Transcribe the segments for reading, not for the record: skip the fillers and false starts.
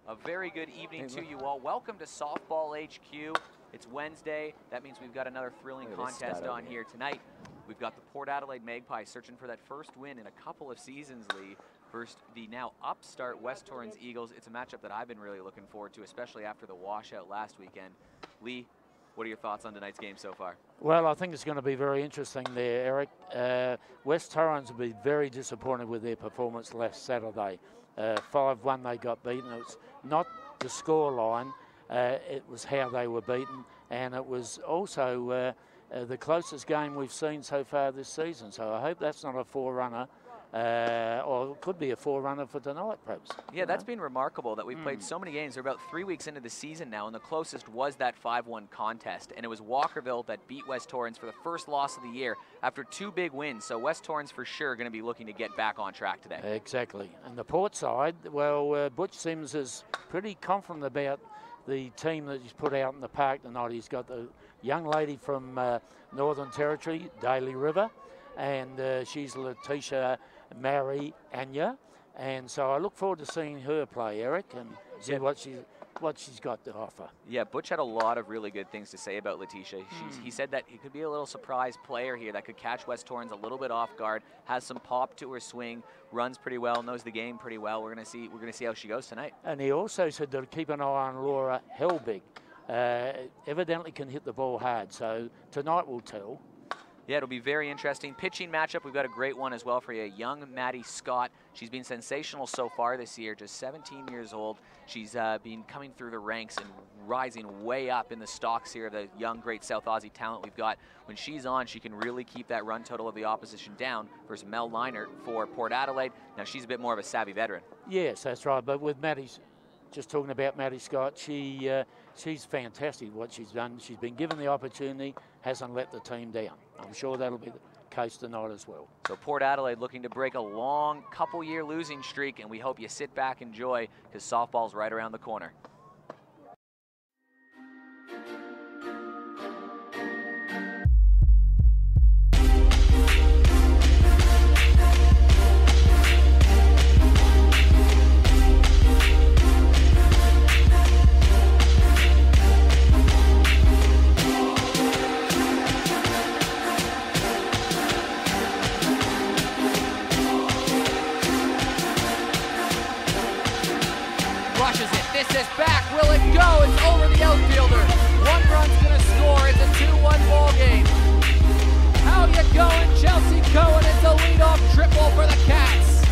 A very good evening to you all. Welcome to Softball HQ. It's Wednesday. That means we've got another thrilling contest on here tonight. We've got the Port Adelaide Magpies searching for that first win in a couple of seasons, Lee, versus the now upstart West Torrens Eagles. It's a matchup that I've been really looking forward to, especially after the washout last weekend. Lee, what are your thoughts on tonight's game so far? Well, I think it's going to be very interesting there, Eric. West Torrens will be very disappointed with their performance last Saturday. 5-1 they got beaten. It was not the score line, it was how they were beaten, and it was also the closest game we've seen so far this season. So I hope that's not a forerunner, or it could be a forerunner for tonight, perhaps. Yeah, that's been remarkable that we've played so many games. We're about 3 weeks into the season now, and the closest was that 5-1 contest, and it was Walkerville that beat West Torrens for the first loss of the year after 2 big wins. So West Torrens for sure going to be looking to get back on track today. Exactly. And the Port side, well, Butch Sims is pretty confident about the team that he's put out in the park tonight. He's got the young lady from Northern Territory, Daly River, and she's Letitia Mary Anya, and so I look forward to seeing her play, Eric, and see what she's got to offer. Yeah, Butch had a lot of really good things to say about Letitia. He said that he could be a little surprise player here that could catch West Torrens a little bit off guard, has some pop to her swing, runs pretty well, knows the game pretty well. We're gonna see how she goes tonight. And he also said to keep an eye on Laura Helbig. Evidently can hit the ball hard, so tonight will tell. Yeah, it'll be very interesting. Pitching matchup, we've got a great one as well for you. Young Maddie Scott. She's been sensational so far this year, just 17 years old. She's been coming through the ranks and rising way up in the stocks here of the young, great South Aussie talent we've got. When she's on, she can really keep that run total of the opposition down versus Mel Leinert for Port Adelaide. Now, she's a bit more of a savvy veteran. Yes, that's right. But with Maddie's, just talking about Maddie Scott, she's fantastic what she's done. She's been given the opportunity, hasn't let the team down. I'm sure that'll be the case tonight as well. So Port Adelaide looking to break a long couple-year losing streak, and we hope you sit back and enjoy because softball's right around the corner. This is back. Will it go? It's over the outfielder. One run's going to score. It's a 2-1 ball game. How you going, Chelsea Cohen? It's a leadoff triple for the Cats.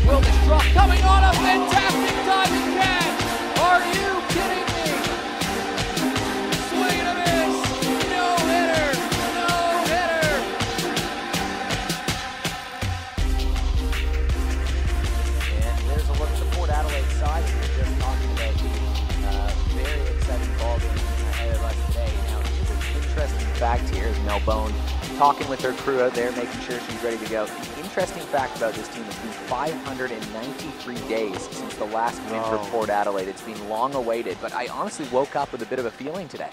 Will this drop coming on a fantastic diving catch? Are you kidding me? Swing and a miss. No hitter. No hitter. And there's a look at the Port Adelaide side. We're just talking about very exciting ball game ahead of us today. Now, here's an interesting fact here is Mel Bone talking with her crew out there, making sure she's ready to go. The interesting fact about this team, it's been 593 days since the last win for Port Adelaide. It's been long awaited, but I honestly woke up with a bit of a feeling today.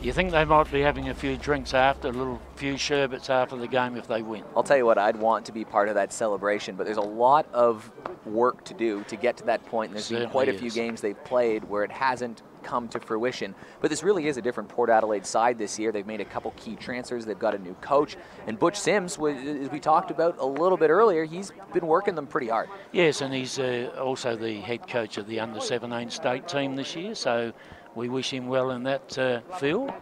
You think they might be having a few drinks after, a few sherbets after the game if they win? I'll tell you what, I'd want to be part of that celebration, but there's a lot of work to do to get to that point, and there's been quite a few games they've played where it hasn't come to fruition. But this really is a different Port Adelaide side this year. They've made a couple key transfers. They've got a new coach. And Butch Sims, as we talked about a little bit earlier, he's been working them pretty hard. Yes, and he's also the head coach of the under-17 state team this year, so we wish him well in that field.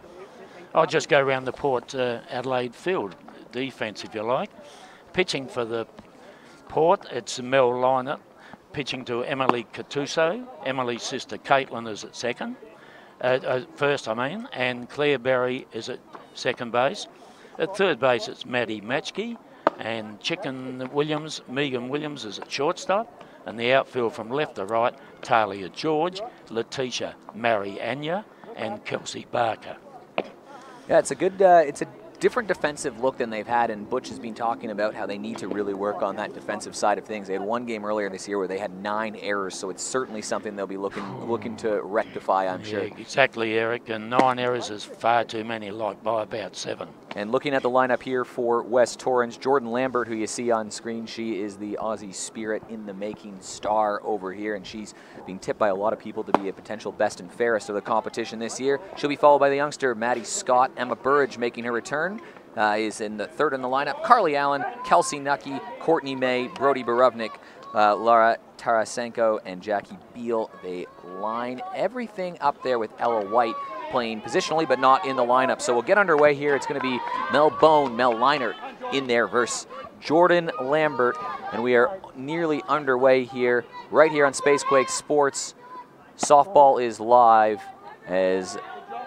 I'll just go around the Port Adelaide field, defence if you like. Pitching for the Port, it's Mel Leinert. Pitching to Emily Cattuso. Emily's sister Caitlin is at first, and Claire Berry is at second base. At third base, it's Maddie Matchke, and Meghan Williams is at shortstop, and the outfield from left to right, Talia George, Letitia Mary Anya, and Kelsey Barker. Yeah, it's a good, it's a different defensive look than they've had, and Butch has been talking about how they need to really work on that defensive side of things. They had one game earlier this year where they had 9 errors, so it's certainly something they'll be looking to rectify, I'm sure. Exactly, Eric, and 9 errors is far too many, like by about 7. And looking at the lineup here for West Torrens, Jordan Lambert, who you see on screen, she is the Aussie Spirit in the making star over here, and she's being tipped by a lot of people to be a potential best and fairest of the competition this year. She'll be followed by the youngster Maddie Scott. Emma Burridge making her return is in the third in the lineup. Carly Allen, Kelsey Nucky, Courtney May, Brody Borovnik, Larissa Tarasenko, and Jackie Beal. They line everything up there with Ella White playing positionally but not in the lineup. So we'll get underway here. It's going to be Mel Bone, Mel Leinert in there versus Jordan Lambert. And we are nearly underway here, right here on Spacequake Sports. Softball is live as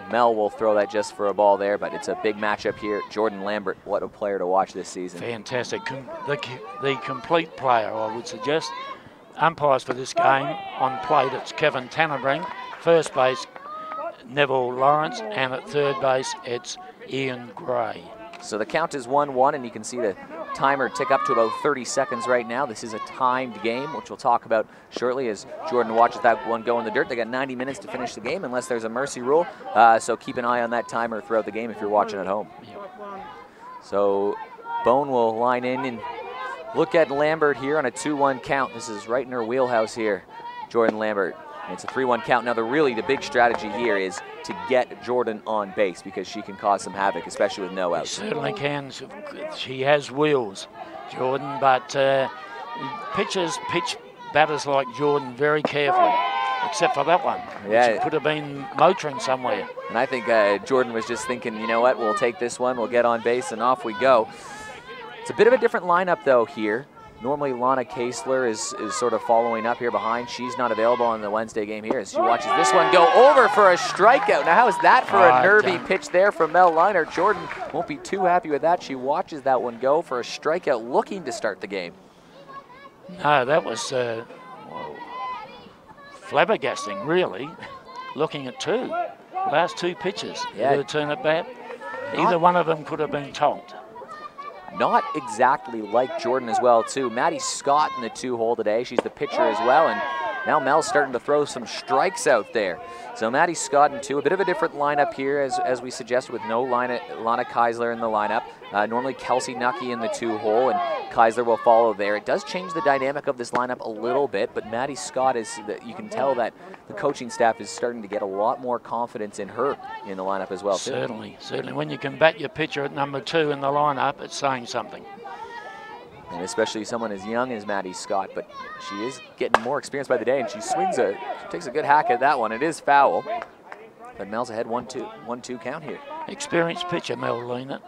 Mel will throw that just for a ball there, but it's a big matchup here. Jordan Lambert, what a player to watch this season. Fantastic. The complete player, I would suggest. Umpires for this game on plate, it's Kevin Tannenbrink. First base, Neville Lawrence, and at third base, it's Ian Gray. So the count is 1-1, and you can see the timer tick up to about 30 seconds right now. This is a timed game, which we'll talk about shortly as Jordan watches that one go in the dirt. They got 90 minutes to finish the game unless there's a mercy rule. So keep an eye on that timer throughout the game if you're watching at home. So Bone will line in and look at Lambert here on a 2-1 count. This is right in her wheelhouse here, Jordan Lambert. It's a 3-1 count. Now, the big strategy here is to get Jordan on base because she can cause some havoc, especially with no outs. She certainly can. She has wheels, Jordan, but pitch batters like Jordan very carefully, except for that one. Yeah. She could have been motoring somewhere. And I think Jordan was just thinking, you know what, we'll take this one, we'll get on base, and off we go. It's a bit of a different lineup, though, here. Normally, Lana Kaesler is sort of following up here behind. She's not available on the Wednesday game here as she watches this one go over for a strikeout. Now, how is that for a nervy pitch there from Mel Leinert? Jordan won't be too happy with that. She watches that one go for a strikeout, looking to start the game. No, that was flabbergasting, really. Looking at last two pitches. Yeah. The turn at bat. Either one of them could have been tonked. Not exactly like Jordan as well, too. Maddie Scott in the 2-hole today. She's the pitcher as well, and now Mel's starting to throw some strikes out there. So Maddie Scott in 2, a bit of a different lineup here, as we suggested, with no Lana Kaesler in the lineup. Normally Kelsey Nucky in the 2-hole, and Kaesler will follow there. It does change the dynamic of this lineup a little bit, but Maddie Scott you can tell that the coaching staff is starting to get a lot more confidence in her in the lineup as well, too. Certainly. When you can bat your pitcher at number 2 in the lineup, it's saying something. And especially someone as young as Maddie Scott, but she is getting more experience by the day, and she takes a good hack at that one. It is foul, but Mel's ahead 1-2 count here. Experienced pitcher, Mel Leinert.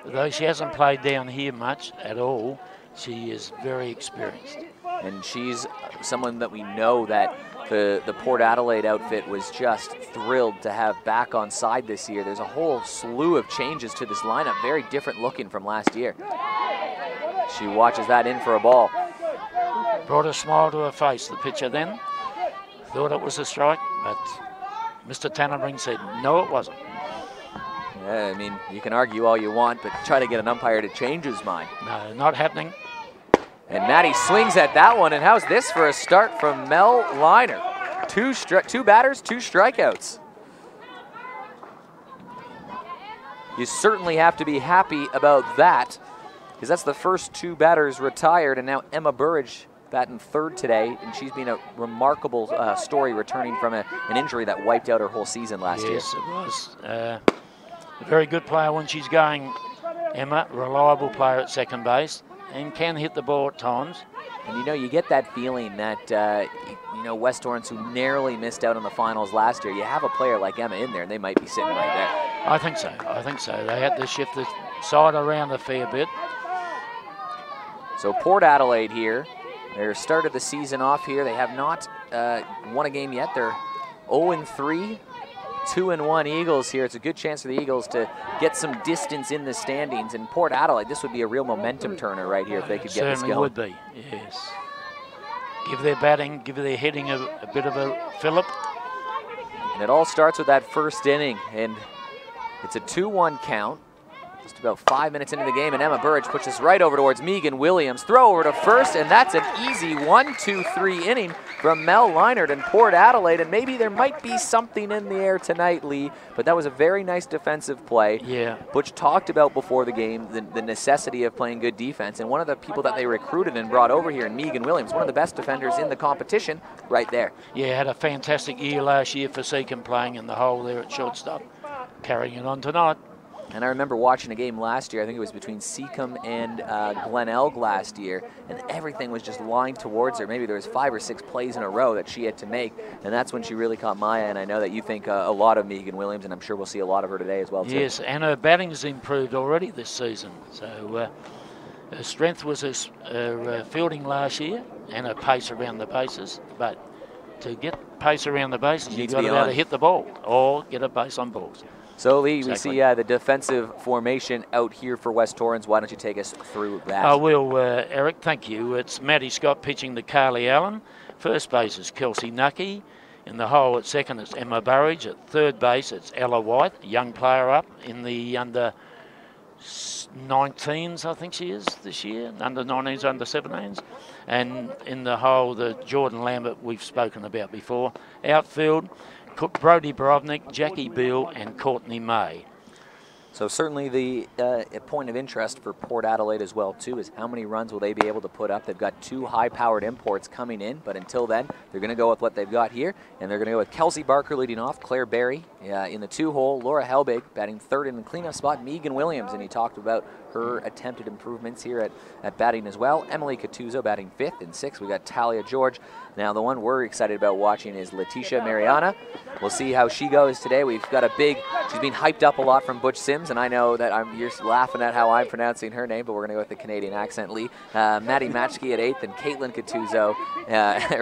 Though she hasn't played down here much at all, she is very experienced. And she's someone that we know that the Port Adelaide outfit was just thrilled to have back on side this year. There's a whole slew of changes to this lineup, very different looking from last year. She watches that in for a ball. Brought a smile to her face, the pitcher then. Thought it was a strike, but Mr. Tannenbrink said, no, it wasn't. Yeah, I mean, you can argue all you want, but try to get an umpire to change his mind. No, not happening. And Maddie swings at that one, and how's this for a start from Mel Leinert? Two batters, 2 strikeouts. You certainly have to be happy about that, because that's the first 2 batters retired, and now Emma Burridge batting third today, and she's been a remarkable story returning from an injury that wiped out her whole season last year. Yes, it was. A very good player when she's going, Emma, reliable player at second base, and can hit the ball at times. And you know, you get that feeling that, West Torrens, who narrowly missed out on the finals last year, you have a player like Emma in there, and they might be sitting right there. I think so. They had to shift the side around a fair bit. So Port Adelaide here, they started the season off here. They have not won a game yet. They're 0-3. 2-1 Eagles here. It's a good chance for the Eagles to get some distance in the standings. And Port Adelaide, this would be a real momentum turner right here if they could get this going. Certainly would be, yes. Give their batting, give their hitting a bit of a fillip. And it all starts with that first inning. And It's a 2-1 count. Just about 5 minutes into the game, and Emma Burridge puts this right over towards Meghan Williams. Throw over to first, and that's an easy 1-2-3 inning from Mel Leinert and Port Adelaide. And maybe there might be something in the air tonight, Lee, but that was a very nice defensive play. Yeah. Butch talked about before the game the necessity of playing good defense, and one of the people that they recruited and brought over here, Meghan Williams, one of the best defenders in the competition, right there. Yeah, had a fantastic year last year for Seacombe, playing in the hole there at shortstop, carrying it on tonight. And I remember watching a game last year, I think it was between Seacombe and Glenelg last year, and everything was just lined towards her. Maybe there was 5 or 6 plays in a row that she had to make, and that's when she really caught my eye. And I know that you think a lot of Meghan Williams, and I'm sure we'll see a lot of her today as well, too. Yes, and her batting has improved already this season. So her strength was her fielding last year and her pace around the bases. But to get pace around the bases, you've got to be able to hit the ball or get a base on balls. So, Lee, we see the defensive formation out here for West Torrens. Why don't you take us through that? I will, Eric, thank you. It's Maddie Scott pitching to Carly Allen. First base is Kelsey Nucky. In the hole at second, it's Emma Burridge. At third base, it's Ella White, a young player up in the under 19s, I think she is this year. Under 19s, under 17s. And in the hole, the Jordan Lambert we've spoken about before. Outfield, Brodie Borovnik, Jackie Beale, and Courtney May. So certainly the point of interest for Port Adelaide as well, too, is how many runs will they be able to put up. They've got 2 high-powered imports coming in, but until then, they're going to go with what they've got here, and they're going to go with Kelsey Barker leading off, Claire Berry in the 2-hole, Laura Helbig batting third in the cleanup spot, Meghan Williams, and he talked about her attempted improvements here at batting as well. Emily Catuzzo batting 5th and 6th. We got Talia George. Now the one we're excited about watching is Letitia Mariana. We'll see how she goes today. We've got she's been hyped up a lot from Butch Sims, and I know that you're laughing at how I'm pronouncing her name, but we're going to go with the Canadian accent, Lee. Maddie Matchke at 8th and Caitlin Catuzzo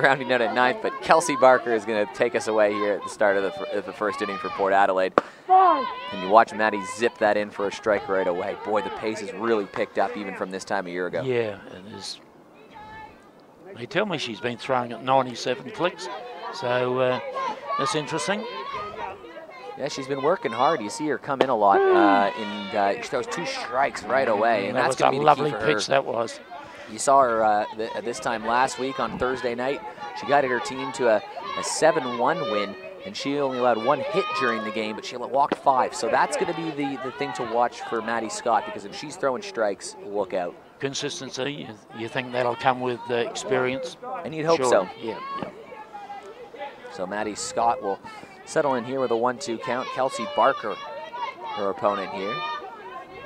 rounding out at 9th, but Kelsey Barker is going to take us away here at the start of the first inning for Port Adelaide. And you watch Maddie zip that in for a strike right away. Boy, the pace has really picked up even from this time a year ago. Yeah, it is. They tell me she's been throwing at 97 clicks, so that's interesting. Yeah, she's been working hard. You see her come in a lot, she throws 2 strikes right away, and that's going to be the key for her. That was a lovely pitch, that was. You saw her this time last week on Thursday night. She guided her team to a 7-1 win, and she only allowed 1 hit during the game, but she walked 5. So that's going to be the thing to watch for Maddie Scott, because if she's throwing strikes, look out. Consistency, you think that'll come with experience? And you'd hope so. Yeah. So Maddie Scott will settle in here with a 1-2 count. Kelsey Barker, her opponent here.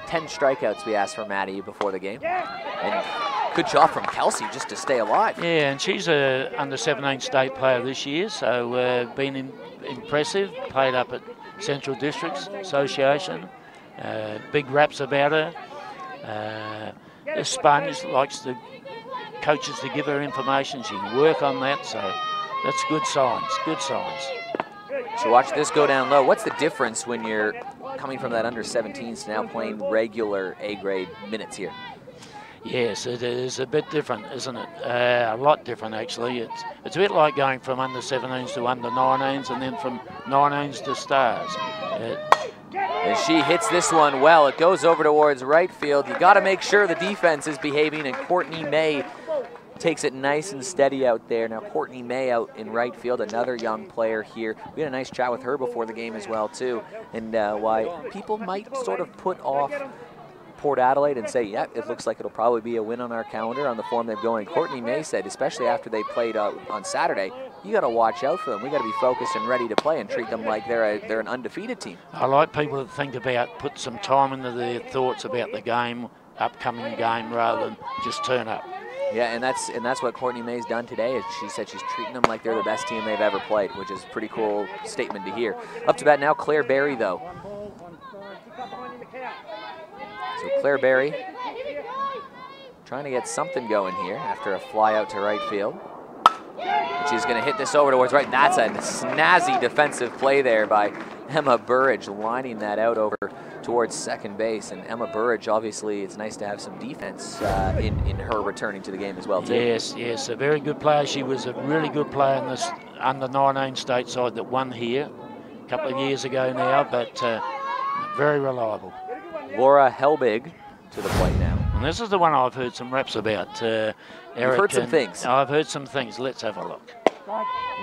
10 strikeouts we asked for Maddie before the game. And good job from Kelsey just to stay alive. Yeah, and she's a under 17 state player this year, so been impressive. Played up at Central Districts Association. Big raps about her. A sponge, likes the coaches to give her information. She can work on that, so that's good signs, good signs. So watch this go down low. What's the difference when you're coming from that under 17s to now playing regular A-grade minutes here? Yes, it is a bit different, isn't it? A lot different, actually. It's a bit like going from under 17s to under 19s and then from 19s to stars. And she hits this one well. It goes over towards right field. You got to make sure the defense is behaving, and Courtney May takes it nice and steady out there. Now Courtney May out in right field, another young player here. We had a nice chat with her before the game as well, too, and why people might sort of put off Port Adelaide and say, yeah, it looks like it'll probably be a win on our calendar on the form they're going. Courtney May said, especially after they played on Saturday, you got to watch out for them. We got to be focused and ready to play and treat them like they're an undefeated team. I like people to think about, put some time into their thoughts about the game, upcoming game, rather than just turn up. Yeah, and that's what Courtney May's done today. Is she said she's treating them like they're the best team they've ever played, which is a pretty cool statement to hear. Up to bat now, Claire Berry, though. So Claire Berry trying to get something going here after a fly out to right field. And she's going to hit this over towards right. That's a snazzy defensive play there by Emma Burridge, lining that out over towards second base. And Emma Burridge, obviously, it's nice to have some defense in her returning to the game as well, too. Yes, a very good player. She was a really good player in this under 19 state side that won here a couple of years ago now, but Very reliable. Laura Helbig to the plate now. And this is the one I've heard some raps about, Eric. You've heard some things. I've heard some things. Let's have a look.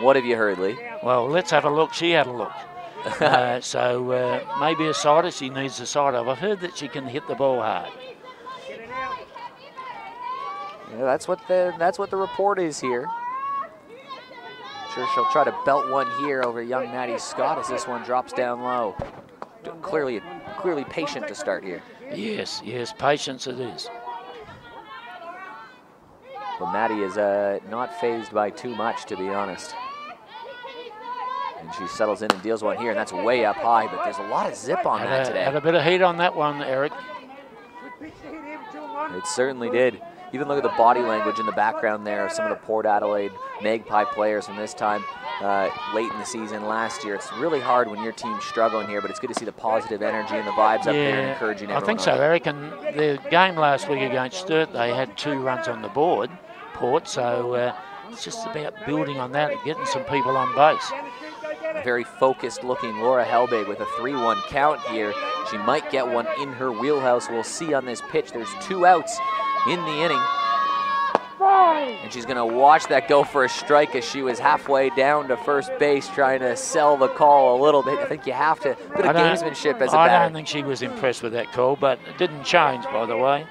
What have you heard, Lee? Well, let's have a look. She had a look. So maybe a sider. She needs a sider. I've heard that she can hit the ball hard. Yeah, that's what the report is here. Sure, she'll try to belt one here over young Maddie Scott as this one drops down low. Clearly patient to start here. Yes, patience it is. But Maddie is not fazed by too much, to be honest. And she settles in and deals one here, and that's way up high, but there's a lot of zip on that today. Had a bit of heat on that one, Eric. It certainly did. Even look at the body language in the background there of some of the Port Adelaide Magpie players from this time late in the season last year. It's really hard when your team's struggling here, but it's good to see the positive energy and the vibes up there and encouraging everyone. I think so, Eric. And the game last week against Sturt, they had 2 runs on the board, Port, so it's just about building on that and getting some people on base. Very focused looking Laura Helbig with a 3-1 count here. She might get one in her wheelhouse. We'll see on this pitch. There's 2 outs in the inning. And she's gonna watch that go for a strike as she was halfway down to first base trying to sell the call a little bit. I think you have to, a bit of gamesmanship as a batter. I don't think she was impressed with that call, but it didn't change, by the way.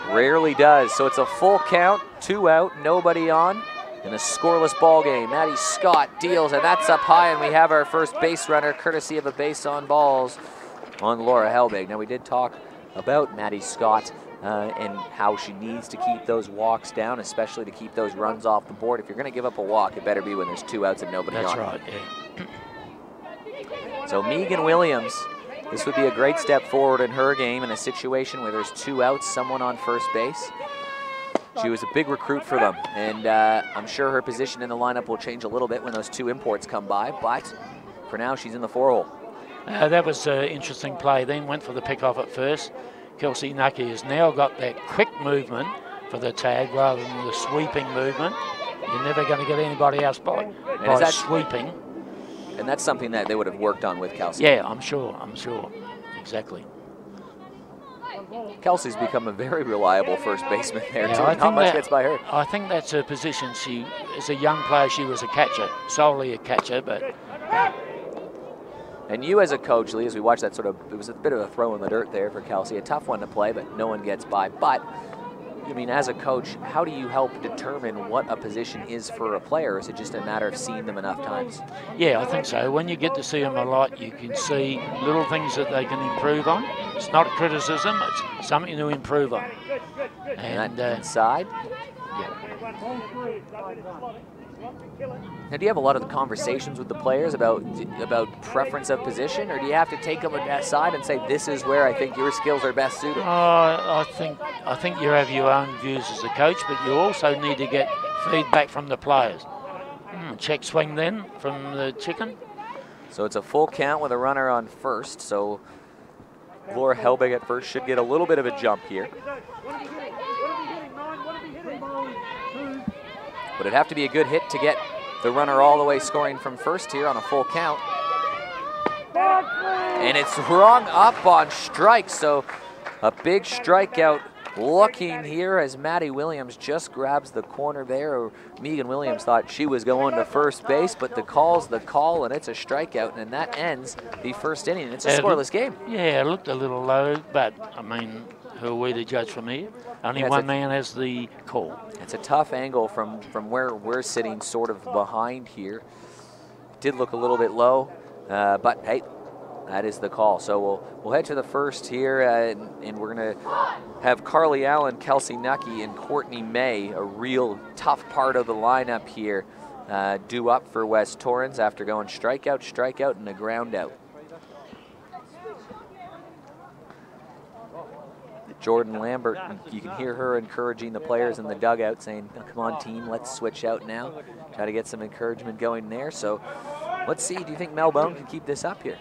Rarely does. So it's a full count, 2 out, nobody on. In a scoreless ball game, Maddie Scott deals, and that's up high, and we have our first base runner, courtesy of a base on balls on Laura Helbig. Now, we did talk about Maddie Scott and how she needs to keep those walks down, especially to keep those runs off the board. If you're going to give up a walk, it better be when there's 2 outs and nobody on. That's right, yeah. So Meghan Williams, this would be a great step forward in her game in a situation where there's 2 outs, someone on first base. She was a big recruit for them, and I'm sure her position in the lineup will change a little bit when those 2 imports come by, but for now she's in the 4-hole. That was an interesting play. Then went for the pick-off at first. Kelsey Nucky has now got that quick movement for the tag rather than the sweeping movement. You're never going to get anybody else by sweeping. And that's something that they would have worked on with Kelsey. Yeah, I'm sure. Exactly. Kelsey's become a very reliable first baseman there, too. Not much gets by her. I think that's her position. She, as a young player, she was a catcher, solely a catcher, but... And you as a coach, Lee, as we watched that it was a bit of a throw in the dirt there for Kelsey. A tough one to play, but no one gets by. But, I mean, as a coach, how do you help determine what a position is for a player? Or is it just a matter of seeing them enough times? Yeah, I think so. When you get to see them a lot, you can see little things that they can improve on. It's not criticism, it's something to improve on. And that inside? Yeah. Now, do you have a lot of conversations with the players about preference of position, or do you have to take them aside and say, this is where I think your skills are best suited? I think you have your own views as a coach, but you also need to get feedback from the players. Check swing then from the chicken. So it's a full count with a runner on first, so Laura Helbig at first should get a little bit of a jump here. But it'd have to be a good hit to get the runner all the way scoring from first here on a full count. And it's rung up on strike, so a big strikeout looking here as Maddie Williams just grabs the corner there. Meghan Williams thought she was going to first base, but the call's the call, and it's a strikeout, and that ends the first inning. It's a scoreless game. Yeah, it looked a little low, but, I mean, who are we to judge from here? Only one man has the call. It's a tough angle from where we're sitting sort of behind here. Did look a little bit low, but hey, that is the call. So we'll head to the first here, and we're going to have Carly Allen, Kelsey Nucky, and Courtney May, a real tough part of the lineup here, due up for West Torrens after going strikeout, and a ground out. Jordan Lambert, you can hear her encouraging the players in the dugout, saying, come on team, let's switch out now. Try to get some encouragement going there. So let's see, do you think Mel Bone can keep this up here?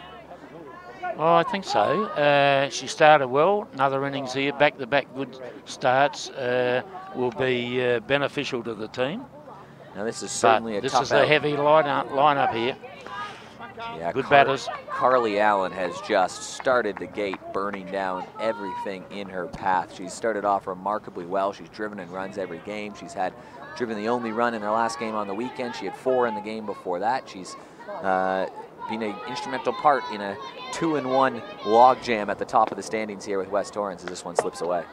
Well, I think so. She started well, another innings here, back-to-back good starts will be beneficial to the team. Now this is certainly a tough This is a heavy lineup here. Yeah, good batters. Carly Allen has just started the gate, burning down everything in her path. She's started off remarkably well. She's driven and runs every game. She's driven the only run in her last game on the weekend. She had 4 in the game before that. She's been an instrumental part in a 2-1 logjam at the top of the standings here with West Torrens as this one slips away.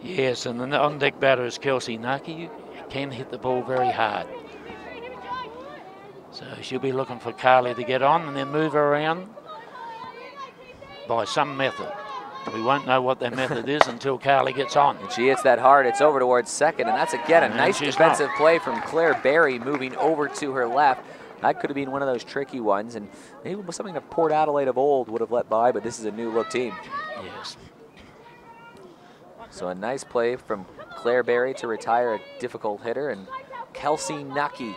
Yes, and the on-deck batter is Kelsey Nucky. Can hit the ball very hard. So she'll be looking for Carly to get on and then move her around by some method. We won't know what that method is until Carly gets on. And she hits that hard. It's over towards second, and that's again a nice defensive play from Claire Barry moving over to her left. That could have been one of those tricky ones, and maybe something that Port Adelaide of old would have let by, but this is a new look team. Yes. So a nice play from Claire Barry to retire a difficult hitter, and Kelsey Nucky.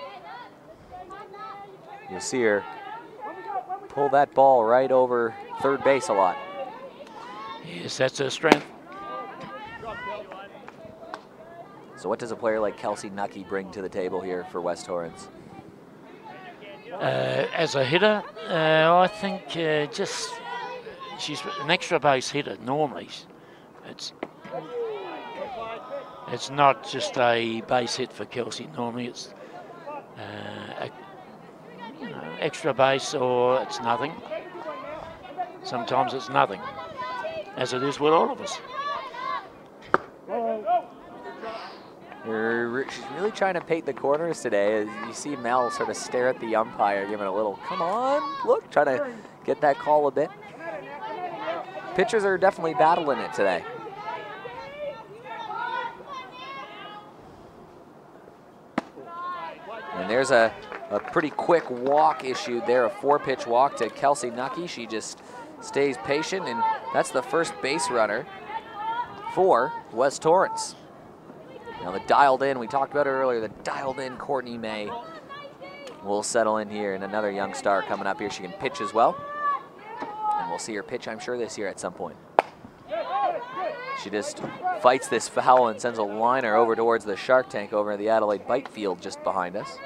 You'll see her pull that ball right over third base a lot. Yes, that's her strength. So what does a player like Kelsey Nucky bring to the table here for West Torrens? As a hitter, I think she's an extra base hitter normally. It's not just a base hit for Kelsey. Normally it's extra base or it's nothing. Sometimes it's nothing, as it is with all of us. She's really trying to paint the corners today. As you see Mel sort of stare at the umpire, giving a little, come on, look, trying to get that call a bit. Pitchers are definitely battling it today. And there's a pretty quick walk issued there, a 4-pitch walk to Kelsey Nucky. She just stays patient, and that's the first base runner for West Torrens. Now the dialed in, we talked about it earlier, the dialed in Courtney May will settle in here, and another young star coming up here. She can pitch as well, and we'll see her pitch, I'm sure, this year at some point. She just fights this foul and sends a liner over towards the Shark Tank over at the Adelaide Bite Field just behind us.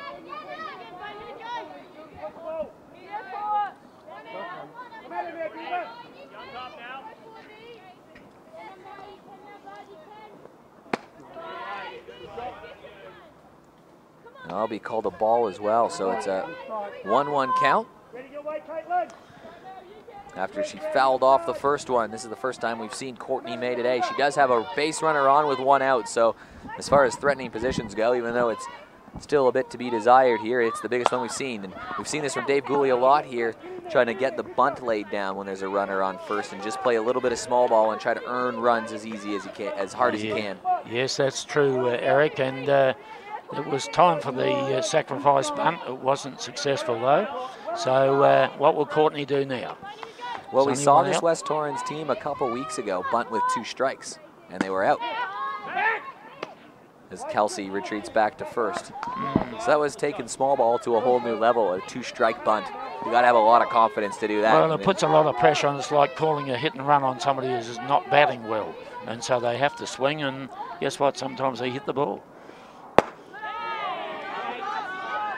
That'll be called a ball as well, so it's a 1-1 count. After she fouled off the first one, this is the first time we've seen Courtney May today. She does have a base runner on with 1 out, so as far as threatening positions go, even though it's still a bit to be desired here, it's the biggest one we've seen. And we've seen this from Dave Gooley a lot here, trying to get the bunt laid down when there's a runner on first and just play a little bit of small ball and try to earn runs as easy as he can, as hard as he can. Yes, that's true, Eric, and it was time for the sacrifice bunt. It wasn't successful though. So what will Courtney do now? Well, we saw this West Torrens team a couple weeks ago bunt with 2 strikes, and they were out. As Kelsey retreats back to first. So that was taking small ball to a whole new level, a 2-strike bunt. You got to have a lot of confidence to do that. Well, it puts a lot of pressure on. It's like calling a hit and run on somebody who's not batting well. And so they have to swing, and guess what? Sometimes they hit the ball.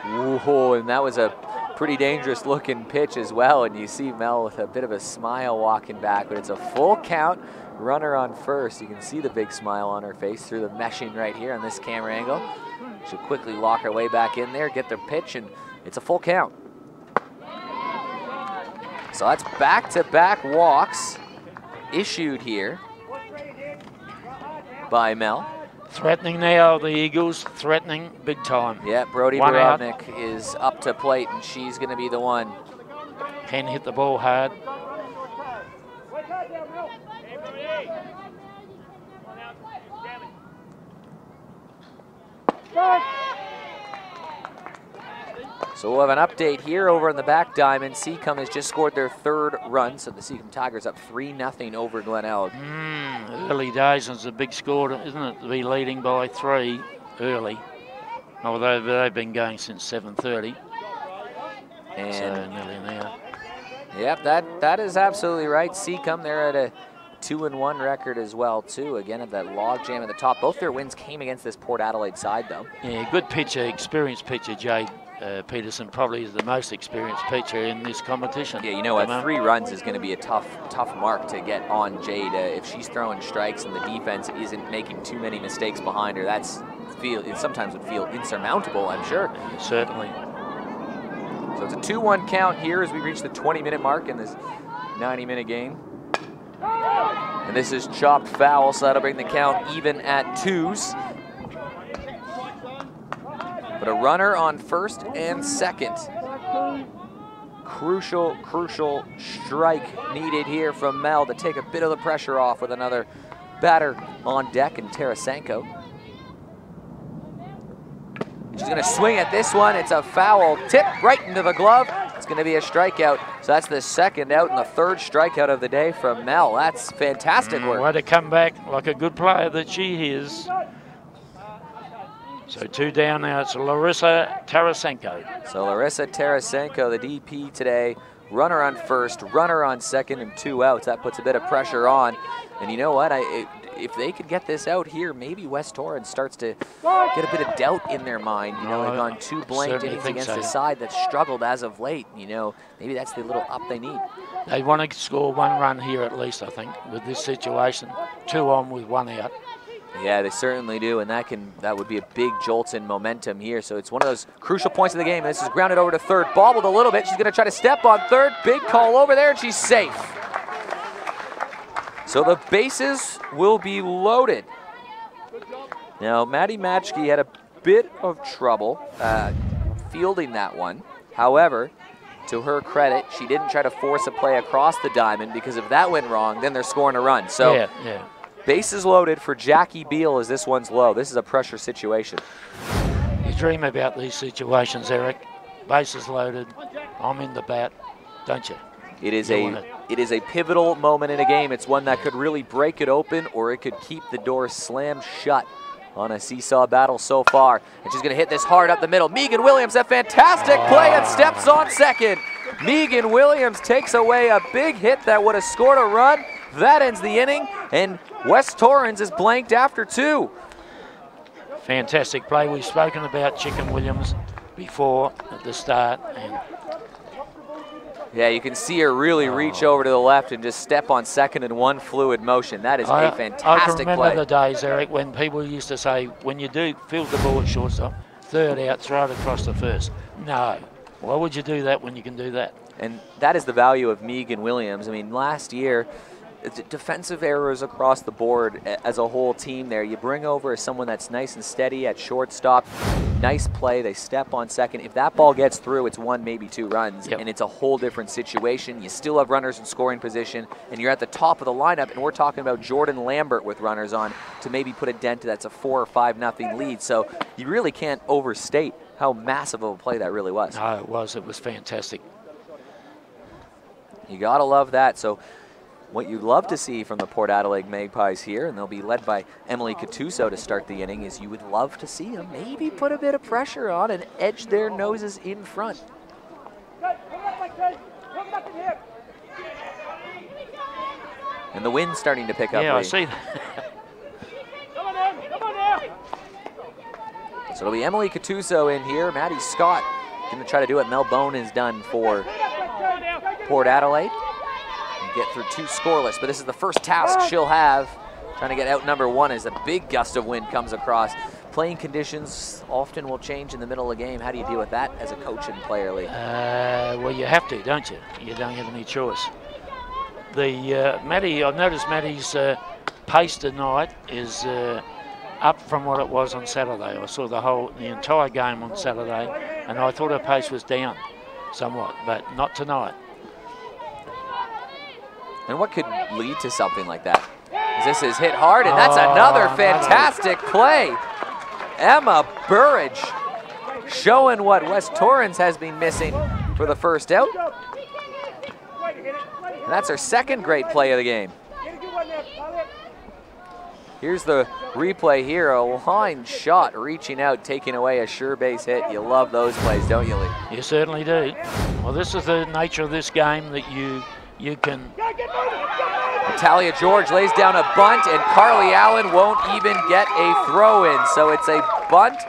Whoa, and that was a pretty dangerous looking pitch as well, and you see Mel with a bit of a smile walking back, but it's a full count, runner on first. You can see the big smile on her face through the meshing right here on this camera angle. She'll quickly lock her way back in there, get their pitch, and it's a full count. So that's back-to-back walks issued here by Mel. Threatening now, the Eagles, threatening big time. Yeah, Brody Borovnik is up to plate, and she's going to be the one. Can hit the ball hard. So we'll have an update here over in the back diamond. Seacombe has just scored their 3rd run, so the Seacombe Tigers up 3-0 over Glenelg. Early days, it's a big score, isn't it, to be leading by 3 early. Although they've been going since 7:30. And so nearly there. Yep, that is absolutely right. Seacombe, they're at a 2-1 record as well, too. Again, at that log jam at the top. Both their wins came against this Port Adelaide side, though. Yeah, good pitcher, experienced pitcher, Jade Peterson probably is the most experienced pitcher in this competition. Yeah, you know what? 3 runs is going to be a tough mark to get on Jade. If she's throwing strikes and the defense isn't making too many mistakes behind her, it sometimes would feel insurmountable, I'm sure. Certainly. So it's a 2-1 count here as we reach the 20-minute mark in this 90-minute game. And this is chopped foul, so that'll bring the count even at 2s. But a runner on first and second. Crucial strike needed here from Mel to take a bit of the pressure off with another batter on deck in Tarasenko. She's going to swing at this one. It's a foul tip right into the glove. It's going to be a strikeout. So that's the second out and the third strikeout of the day from Mel. That's fantastic work. Way to come back like a good player that she is. So 2 down now. It's Larissa Tarasenko. So Larissa Tarasenko, the DP today. Runner on first, runner on second, and 2 outs. That puts a bit of pressure on. And you know what? If they could get this out here, maybe West Torrens starts to get a bit of doubt in their mind. You know, they've gone 2 blank innings against a side that's struggled as of late. You know, maybe that's the little up they need. They want to score 1 run here at least, I think, with this situation. 2 on with 1 out. Yeah, they certainly do, and that would be a big jolt in momentum here. So it's one of those crucial points of the game. This is grounded over to third, bobbled a little bit. She's going to try to step on third. Big call over there, and she's safe. So the bases will be loaded. Now, Maddie Matchke had a bit of trouble fielding that one. However, to her credit, she didn't try to force a play across the diamond, because if that went wrong, then they're scoring a run. So yeah. Bases loaded for Jackie Beal as this one's low. This is a pressure situation. You dream about these situations, Eric. Bases loaded, I'm in the bat, don't you? It is a pivotal moment in a game. It's one that could really break it open, or it could keep the door slammed shut on a seesaw battle so far. And she's going to hit this hard up the middle. Meghan Williams, a fantastic play, and steps on second. Meghan Williams takes away a big hit that would have scored a run. That ends the inning, and West Torrens is blanked after 2. Fantastic play. We've spoken about Chicken Williams before at the start. And yeah, you can see her really reach over to the left and just step on second in one fluid motion. That is a fantastic play. I can remember the days, Eric, when people used to say, when you do field the ball at shortstop, third out, throw it across the first. No. Why would you do that when you can do that? And that is the value of Meghan Williams. I mean, last year, defensive errors across the board as a whole team there. You bring over someone that's nice and steady at shortstop. Nice play. They step on second. If that ball gets through, it's 1, maybe 2 runs, and it's a whole different situation. You still have runners in scoring position, and you're at the top of the lineup, and we're talking about Jordan Lambert with runners on to maybe put a dent that's a 4 or 5-0 lead. So you really can't overstate how massive of a play that really was. No, it was. It was fantastic. You got to love that. So what you'd love to see from the Port Adelaide Magpies here, and they'll be led by Emily Cattuso to start the inning, is you would love to see them maybe put a bit of pressure on and edge their noses in front. And the wind's starting to pick up. Yeah, I see that. So it'll be Emily Cattuso in here. Maddie Scott going to try to do what Mel Bone has done for Port Adelaide. Get through 2 scoreless, but this is the first task she'll have, trying to get out number 1 as a big gust of wind comes across. Playing conditions often will change in the middle of the game. How do you deal with that as a coach and player, Lee? Well, you have to, don't you? You don't have any choice. Maddie, I've noticed Maddie's pace tonight is up from what it was on Saturday. I saw the entire game on Saturday, and I thought her pace was down somewhat, but not tonight. And what could lead to something like that? This is hit hard, and that's another fantastic play. Emma Burridge showing what West Torrens has been missing for the first out. And that's her second great play of the game. Here's the replay here, a line shot reaching out, taking away a sure base hit. You love those plays, don't you, Lee? You certainly do. Well, this is the nature of this game, that you can. Natalia George lays down a bunt, and Carly Allen won't even get a throw in. So it's a bunt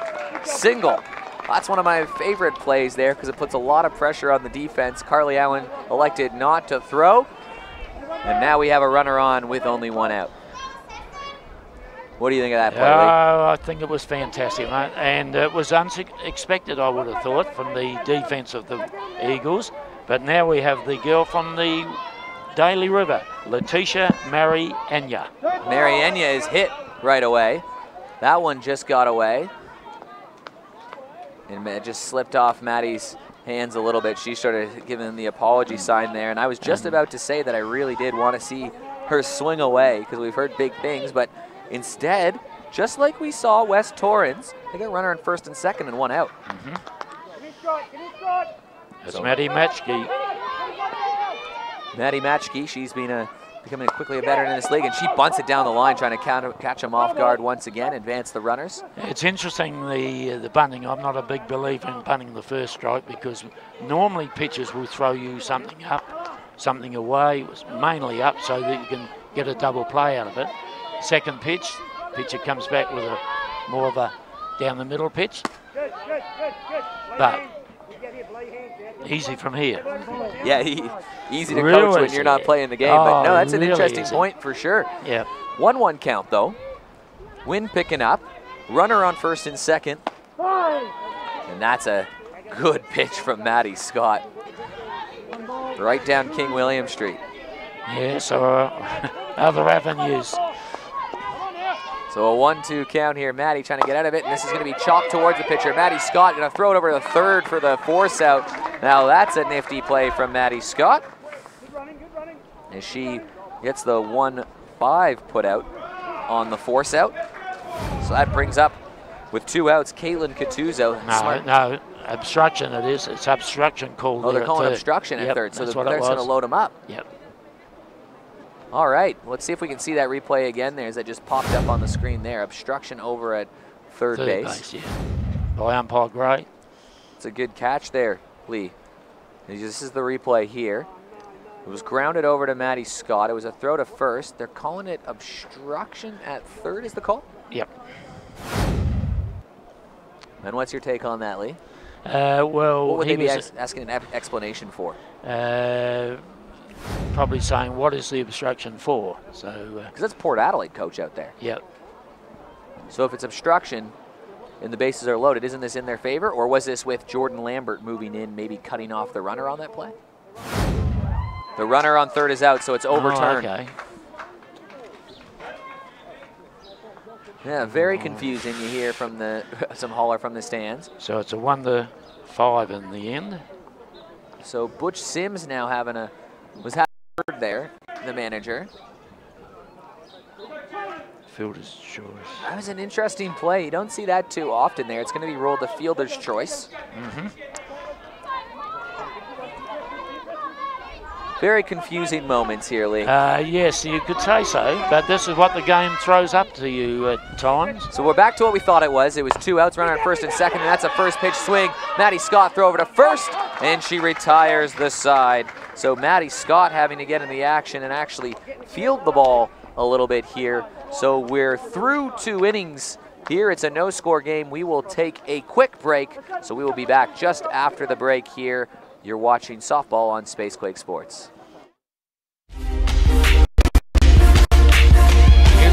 single That's one of my favorite plays there because it puts a lot of pressure on the defense. Carly Allen elected not to throw. And now we have a runner on with only one out. What do you think of that play, Lee? I think it was fantastic, mate. And it was unexpected, I would have thought, from the defense of the Eagles. But now we have the girl from the Daly River, Letitia Marienya. Marienya is hit right away. That one just got away. And it just slipped off Maddie's hands a little bit. She started giving the apology sign there. And I was just about to say that I really did want to see her swing away because we've heard big things. But instead, just like we saw West Torrens, they got a runner on first and second and one out. It's Maddie Matchkey. Maddie Matchkey, she's been becoming quickly a veteran in this league, and she bunts it down the line, trying to catch him off guard once again, advance the runners. It's interesting, the bunting. I'm not a big believer in bunting the first strike because normally pitchers will throw you something up, something away, mainly up, so that you can get a double play out of it. Second pitch, pitcher comes back with a more of a down the middle pitch. But easy from here. Yeah, easy to coach when you're not playing the game. But no, that's an really interesting easy point for sure. Yeah. 1-1 count though. Wind picking up. Runner on first and second. And that's a good pitch from Maddie Scott. Right down King William Street. Yeah, so other avenues. So a 1-2 count here. Maddie trying to get out of it, and this is going to be chopped towards the pitcher. Maddie Scott going to throw it over the third for the force out. Now that's a nifty play from Maddie Scott. As she gets the 1-5 put out on the force out. So that brings up, with 2 outs, Caitlin Catuzzo. No, obstruction it is. It's obstruction called. Oh, they're calling obstruction at third, so they're going to load them up. Yep. All right, let's see if we can see that replay again there as that just popped up on the screen there. Obstruction over at third base. Yeah. By umpire Gray. It's a good catch there, Lee. This is the replay here. It was grounded over to Maddie Scott. It was a throw to first. They're calling it obstruction at third is the call? Yep. And what's your take on that, Lee? Well, what would they be asking an explanation for? Probably saying, what is the obstruction for? So because that's Port Adelaide coach out there. Yep. So if it's obstruction and the bases are loaded, isn't this in their favor? Or was this with Jordan Lambert moving in, maybe cutting off the runner on that play? The runner on third is out, so it's overturned. Oh, okay. Yeah, very confusing. You hear from some holler from the stands. So it's a 1-5 in the end. So Butch Sims now was having a there, the manager. Fielder's choice. That was an interesting play. You don't see that too often there. It's going to be ruled a fielder's choice. Very confusing moments here, Lee. Yes, you could say so, but this is what the game throws up to you at times. So we're back to what we thought it was. It was 2 outs, runner on first and second, and that's a first pitch swing. Maddie Scott throw over to first, and she retires the side. So Maddie Scott having to get in the action and actually field the ball a little bit here. So we're through 2 innings here. It's a no-score game. We will take a quick break, so we will be back just after the break here. You're watching softball on Spacequake Sports. Here's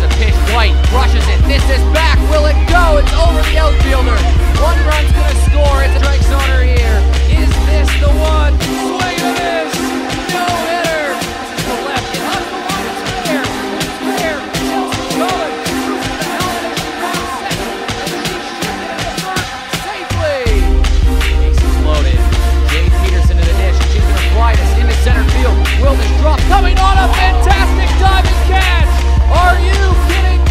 a pitch. White rushes it. This is back. Will it go? It's over the outfielder. 1 run's going to score. It's a strike zoner here. Is this the one? Swing and a miss. No hitter. This is the left. It hugs the line. It's fair. It's fair. Chelsea going. Cruises the helmet as she rounds second. And she should get it third safely. Bases loaded. Peterson to the dish, and she's going to fly this into center field. Will this drop coming on a fantastic diving catch? Are you kidding me?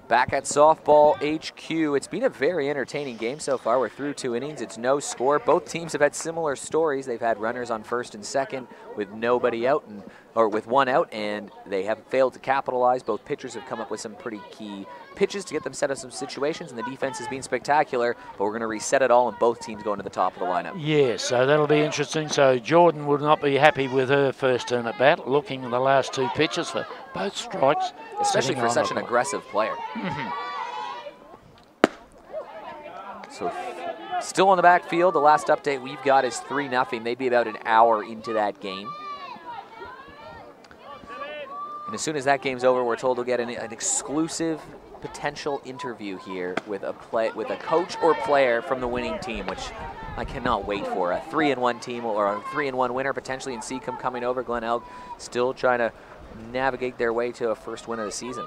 Back at Softball HQ, it's been a very entertaining game so far. We're through 2 innings, it's no score. Both teams have had similar stories. They've had runners on first and second with nobody out, and or with one out, and they have failed to capitalize. Both pitchers have come up with some pretty key pitches to get them set up some situations, and the defense has been spectacular, but we're going to reset it all, and both teams going to the top of the lineup. Yeah, so that'll be interesting. So Jordan would not be happy with her first turn at bat, looking at the last two pitches for both strikes. Especially for such an aggressive player. So still on the backfield. The last update we've got is 3-0. They'd be about an hour into that game. And as soon as that game's over, we're told we'll get an exclusive potential interview here with a coach or player from the winning team, which I cannot wait for. A 3-1 team or a 3-1 winner potentially in Seacombe coming over. Glen Elg still trying to navigate their way to a first win of the season.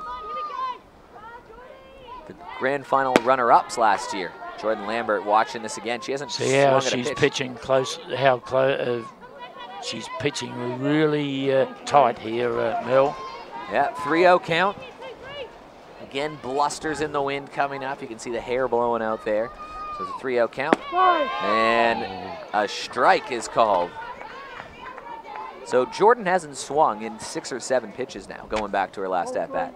The grand final runner-ups last year. Jordan Lambert watching this again. She hasn't swung at a pitch. She's pitching close. How close? She's pitching really tight here, Mel. Yeah, 3-0 count. Again, blusters in the wind coming up. You can see the hair blowing out there. So it's a 3-0 count. And a strike is called. So Jordan hasn't swung in 6 or 7 pitches now, going back to her last at-bat.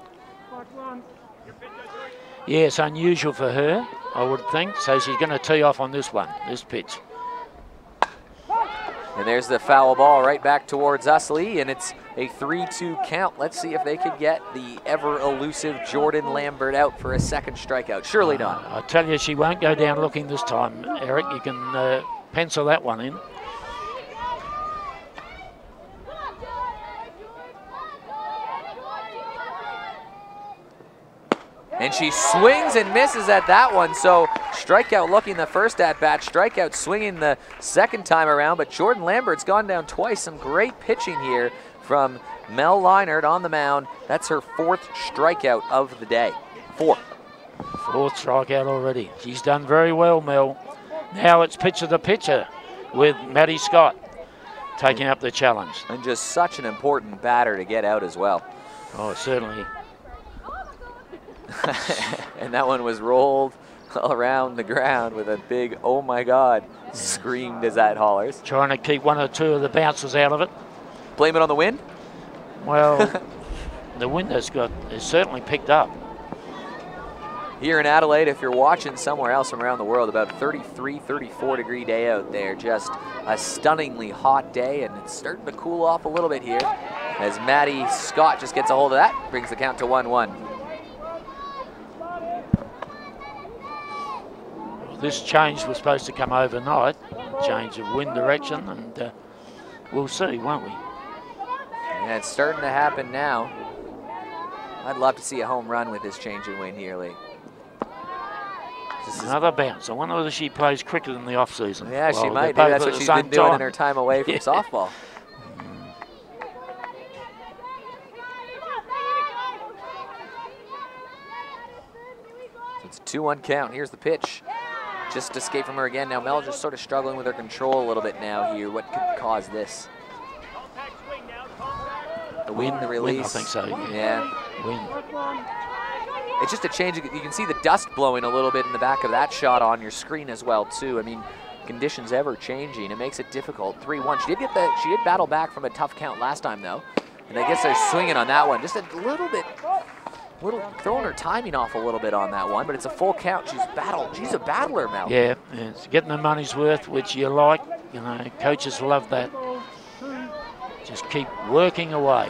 Yeah, it's unusual for her, I would think. So she's going to tee off on this one, this pitch. And there's the foul ball right back towards us, Lee, and it's a 3-2 count. Let's see if they could get the ever-elusive Jordan Lambert out for a second strikeout. Surely not. I tell you, she won't go down looking this time, Eric. You can pencil that one in. And she swings and misses at that one. So strikeout looking the first at-bat, strikeout swinging the second time around. But Jordan Lambert's gone down twice. Some great pitching here from Mel Leinert on the mound. That's her 4th strikeout of the day. 4th. 4th strikeout already. She's done very well, Mel. Now it's pitcher to pitcher with Maddie Scott taking up the challenge. And just such an important batter to get out as well. Oh, certainly. And that one was rolled around the ground with a big, oh my God, screamed as that hollers. Trying to keep 1 or 2 of the bounces out of it. Blame it on the wind? Well, the wind has certainly picked up. Here in Adelaide, if you're watching somewhere else from around the world, about 33, 34 degree day out there. Just a stunningly hot day, and it's starting to cool off a little bit here as Maddie Scott just gets a hold of that, brings the count to 1-1. This change was supposed to come overnight, change of wind direction, and we'll see, won't we? Yeah, it's starting to happen now. I'd love to see a home run with this change in wind here, Lee. Another bounce. I wonder whether she plays cricket in the off-season. Yeah, she might. Maybe that's what she's been doing in her time away from softball. So it's a 2-1 count. Here's the pitch. Just escaped from her again. Now Mel just sort of struggling with her control a little bit now here. What could cause this? The wind, the release. Wind, I think so. Yeah. Wind. It's just a change. You can see the dust blowing a little bit in the back of that shot on your screen as well too. I mean, conditions ever changing. It makes it difficult. 3-1. She did battle back from a tough count last time though, and I guess they're swinging on that one. Just a little bit. Throwing her timing off a little bit on that one, but it's a full count. She's a battler, Mel. Yeah, it's getting the money's worth, which you like. You know, coaches love that. Just keep working away.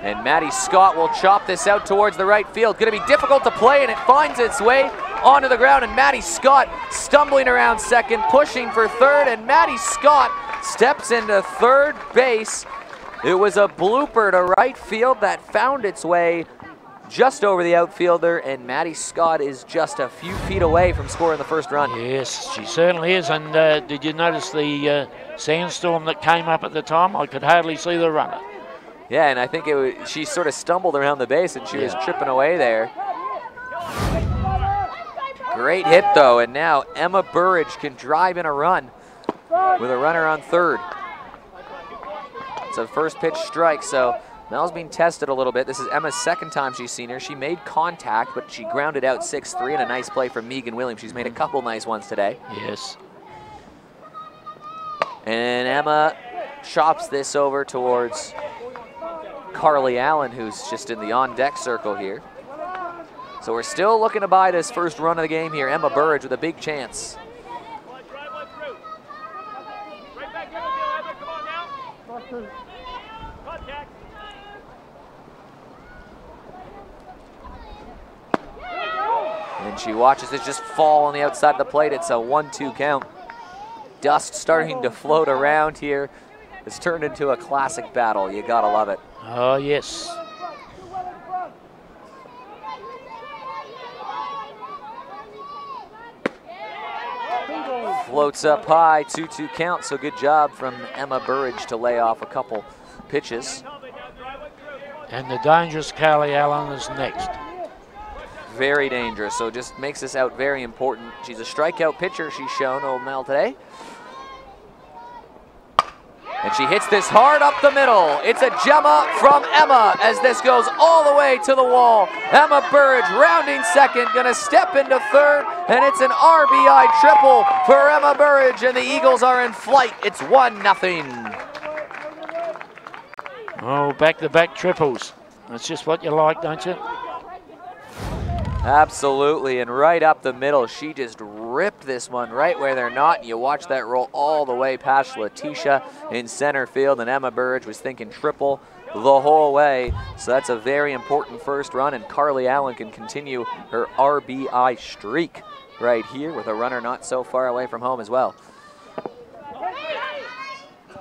And Maddie Scott will chop this out towards the right field. Going to be difficult to play, and it finds its way onto the ground, and Maddie Scott stumbling around second, pushing for third, and Maddie Scott steps into third base. It was a blooper to right field that found its way just over the outfielder, and Maddie Scott is just a few feet away from scoring the first run. Yes, she certainly is, and did you notice the sandstorm that came up at the time? I could hardly see the runner. Yeah, and I think she sort of stumbled around the base, and she was tripping away there. Great hit, though, and now Emma Burridge can drive in a run with a runner on third. It's a first pitch strike, so Mel's being tested a little bit. This is Emma's second time she's seen her. She made contact, but she grounded out 6-3 and a nice play from Meghan Williams. She's made a couple nice ones today. Yes. And Emma chops this over towards Carly Allen, who's just in the on-deck circle here. So we're still looking to buy this first run of the game here. Emma Burridge with a big chance. And she watches it just fall on the outside of the plate. It's a 1-2 count. Dust starting to float around here. It's turned into a classic battle. You gotta love it. Oh, yes. Floats up high, 2-2 count, so good job from Emma Burridge to lay off a couple pitches. And the dangerous Carly Allen is next. Very dangerous, so just makes this out very important. She's a strikeout pitcher, she's shown, old Mel, today. And she hits this hard up the middle. It's a gemma from Emma as this goes all the way to the wall. Emma Burridge rounding second, gonna step into third, and it's an RBI triple for Emma Burridge, and the Eagles are in flight. It's 1-0. Oh, back-to-back triples. That's just what you like, don't you? Absolutely, and right up the middle, she just ripped this one right where they're not. And you watch that roll all the way past Letitia in center field, and Emma Burridge was thinking triple the whole way. So that's a very important first run, and Carly Allen can continue her RBI streak right here with a runner not so far away from home as well.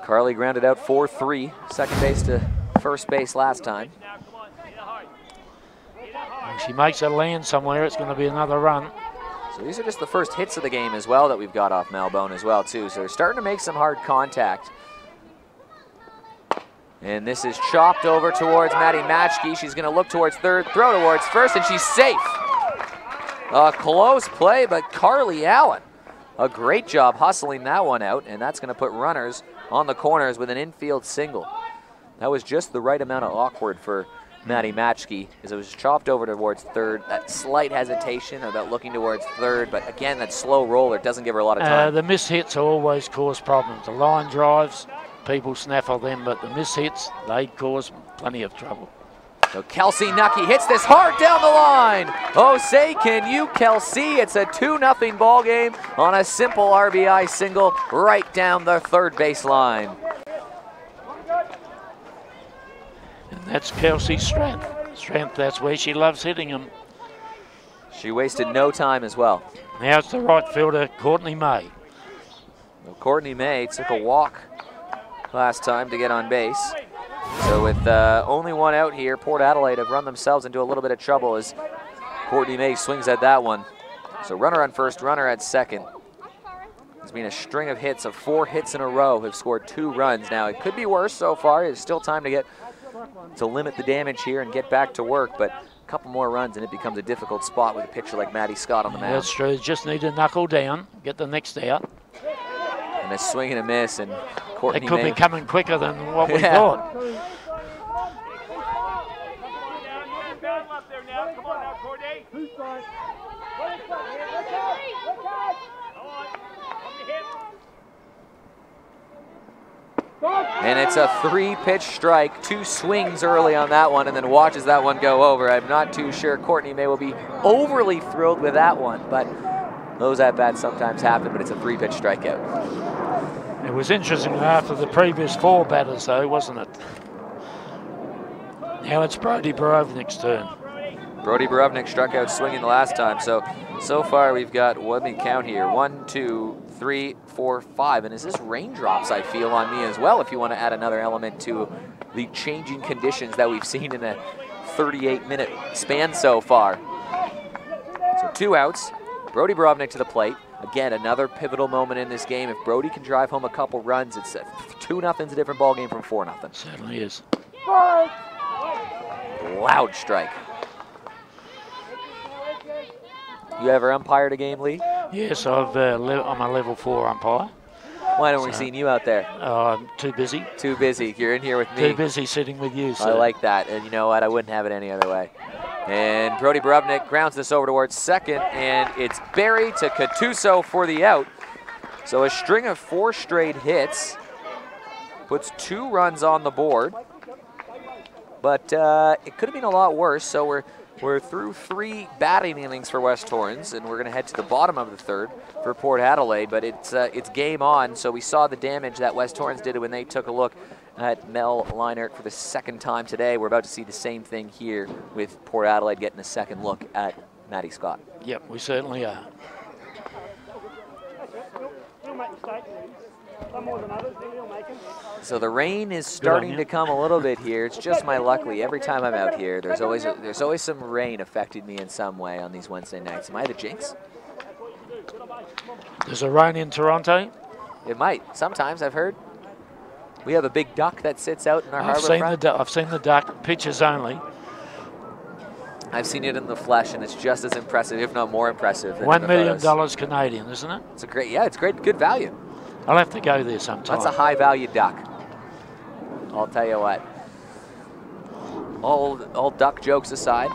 Carly grounded out 4-3, second base to first base last time. If she makes it land somewhere, it's going to be another run. So these are just the first hits of the game as well that we've got off Malbone as well too. So they're starting to make some hard contact. And this is chopped over towards Maddie Matchke. She's going to look towards third, throw towards first, and she's safe. A close play, but Carly Allen, a great job hustling that one out, and that's going to put runners on the corners with an infield single. That was just the right amount of awkward for Maddie Matchke, as it was chopped over towards third. That slight hesitation about looking towards third, but again, that slow roller doesn't give her a lot of time. The mishits always cause problems. The line drives, people snaffle them, but the mishits, they cause plenty of trouble. So Kelsey Nucky hits this hard down the line. Oh, say can you, Kelsey? It's a 2-0 ball game on a simple RBI single right down the third baseline. That's Kelsey's strength. That's where she loves hitting them. She wasted no time as well. Now it's the right fielder, Courtney May. Well, Courtney May took a walk last time to get on base. So with only one out here, Port Adelaide have run themselves into a little bit of trouble as Courtney May swings at that one. So runner on first, runner at second. There's been a string of hits of 4 hits in a row, have scored 2 runs. Now it could be worse so far. There's still time to limit the damage here and get back to work, but a couple more runs and it becomes a difficult spot with a pitcher like Maddie Scott on the mound. That's true, just need to knuckle down, get the next out. And a swing and a miss, and Courtney It could May be coming quicker than what we thought. And it's a 3-pitch strike, 2 swings early on that one, and then watches that one go over. I'm not too sure Courtney May will be overly thrilled with that one, but those at-bats sometimes happen, but it's a 3-pitch strikeout. It was interesting after the previous 4 batters though, wasn't it? Now it's Brody Borovnik's turn. Brody Borovnik struck out swinging the last time, so far we've got, let me count here, 1, 2, 3, 4, 5, and is this raindrops I feel on me as well, if you want to add another element to the changing conditions that we've seen in a 38-minute span so far. So 2 outs, Brody Borovnik to the plate. Again, another pivotal moment in this game. If Brody can drive home a couple runs, it's 2-0's a different ball game from 4-0. Certainly is. Loud strike. You ever umpired a game, Lee? Yes, I'm a level 4 umpire. Why don't we see you out there? Oh, I'm too busy. Too busy. You're in here with me. Too busy sitting with you, sir. I like that. And you know what? I wouldn't have it any other way. And Brody Borubnik grounds this over towards second, and it's Barry to Cattuso for the out. So a string of 4 straight hits puts 2 runs on the board. But it could have been a lot worse. So we're through 3 batting innings for West Torrens, and we're going to head to the bottom of the third for Port Adelaide. But it's game on. So we saw the damage that West Torrens did when they took a look at Mel Leinert for the 2nd time today. We're about to see the same thing here with Port Adelaide getting a 2nd look at Matty Scott. Yep, we certainly are. So the rain is starting to come a little bit here. It's just my luckily. Every time I'm out here, there's always some rain affecting me in some way on these Wednesday nights. Am I the jinx? There's a rain in Toronto? It might. Sometimes, I've heard. We have a big duck that sits out in our harbor front. I've seen the duck, pictures only. I've seen it in the flesh, and it's just as impressive, if not more impressive. Than $1 million Canadian, isn't it? It's a great, yeah, it's great, good value. I'll have to go there sometime. That's a high-value duck. I'll tell you what. All duck jokes aside,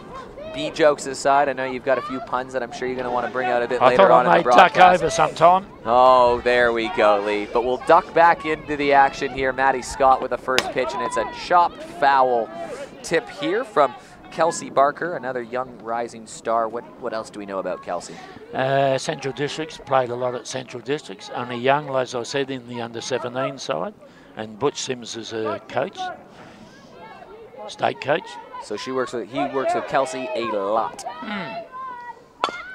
bee jokes aside, I know you've got a few puns that I'm sure you're going to want to bring out a bit later on in the broadcast. I thought I might duck over sometime. Oh, there we go, Lee. But we'll duck back into the action here. Matty Scott with the first pitch, and it's a chopped foul tip here from Kelsey Barker, another young rising star. What else do we know about Kelsey? Central Districts, played a lot at Central Districts. Only young, as I said, in the under-17 side. And Butch Sims is a coach, state coach. So he works with Kelsey a lot.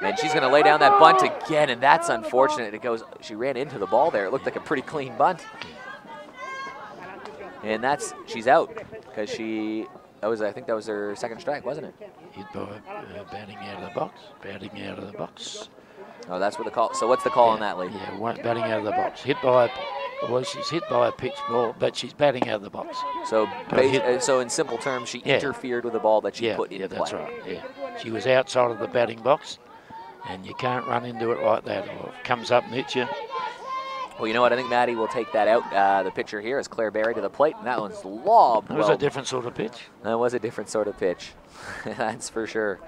And she's going to lay down that bunt again, and that's unfortunate. She ran into the ball there. It looked like a pretty clean bunt. And she's out because I think that was her 2nd strike, wasn't it? Hit by batting out of the box. Batting out of the box. Oh, that's what the call. So what's the call on that, Lee? Yeah, batting out of the box. She's hit by a pitch ball, but she's batting out of the box. So, so in simple terms, she interfered with the ball that she put into play. That's right. Yeah, she was outside of the batting box, and you can't run into it like that, or it comes up and hits you. Well, you know what? I think Matty will take that out. The pitcher here is Claire Berry to the plate, and that one's lobbed. That was a different sort of pitch. That was a different sort of pitch. That's for sure.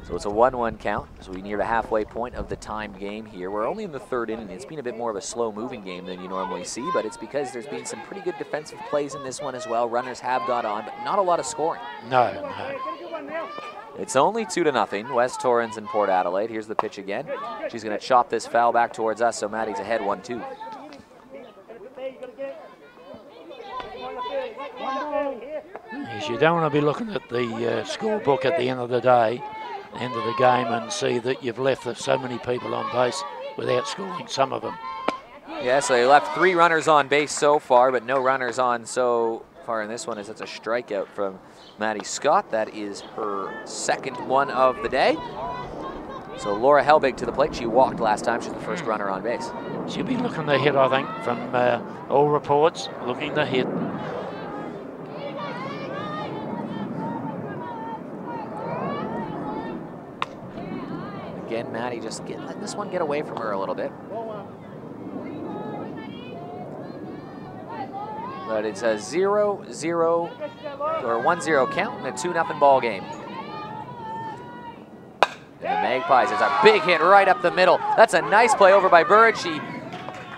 So it's a 1-1 count. So we near the halfway point of the timed game here. We're only in the 3rd inning. It's been a bit more of a slow-moving game than you normally see, but it's because there's been some pretty good defensive plays in this one as well. Runners have got on, but not a lot of scoring. No. It's only 2-0, West Torrens and Port Adelaide. Here's the pitch again. She's going to chop this foul back towards us, so Matty's ahead 1-2. Yes, you don't want to be looking at the scorebook at the end of the day, end of the game, and see that you've left so many people on base without scoring, some of them. Yeah, so they left 3 runners on base so far, but no runners on so far in this one, as it's a strikeout from Matty Scott. That is her 2nd one of the day. So Laura Helbig to the plate. She walked last time. She's the first runner on base. She'll be looking to hit, I think, from all reports, looking to hit. Again, Matty just letting this one get away from her a little bit. But it's a 0-0 or 1-0 count and a 2-0 ball game. And the Magpies, there's a big hit right up the middle. That's a nice play over by Burridge. She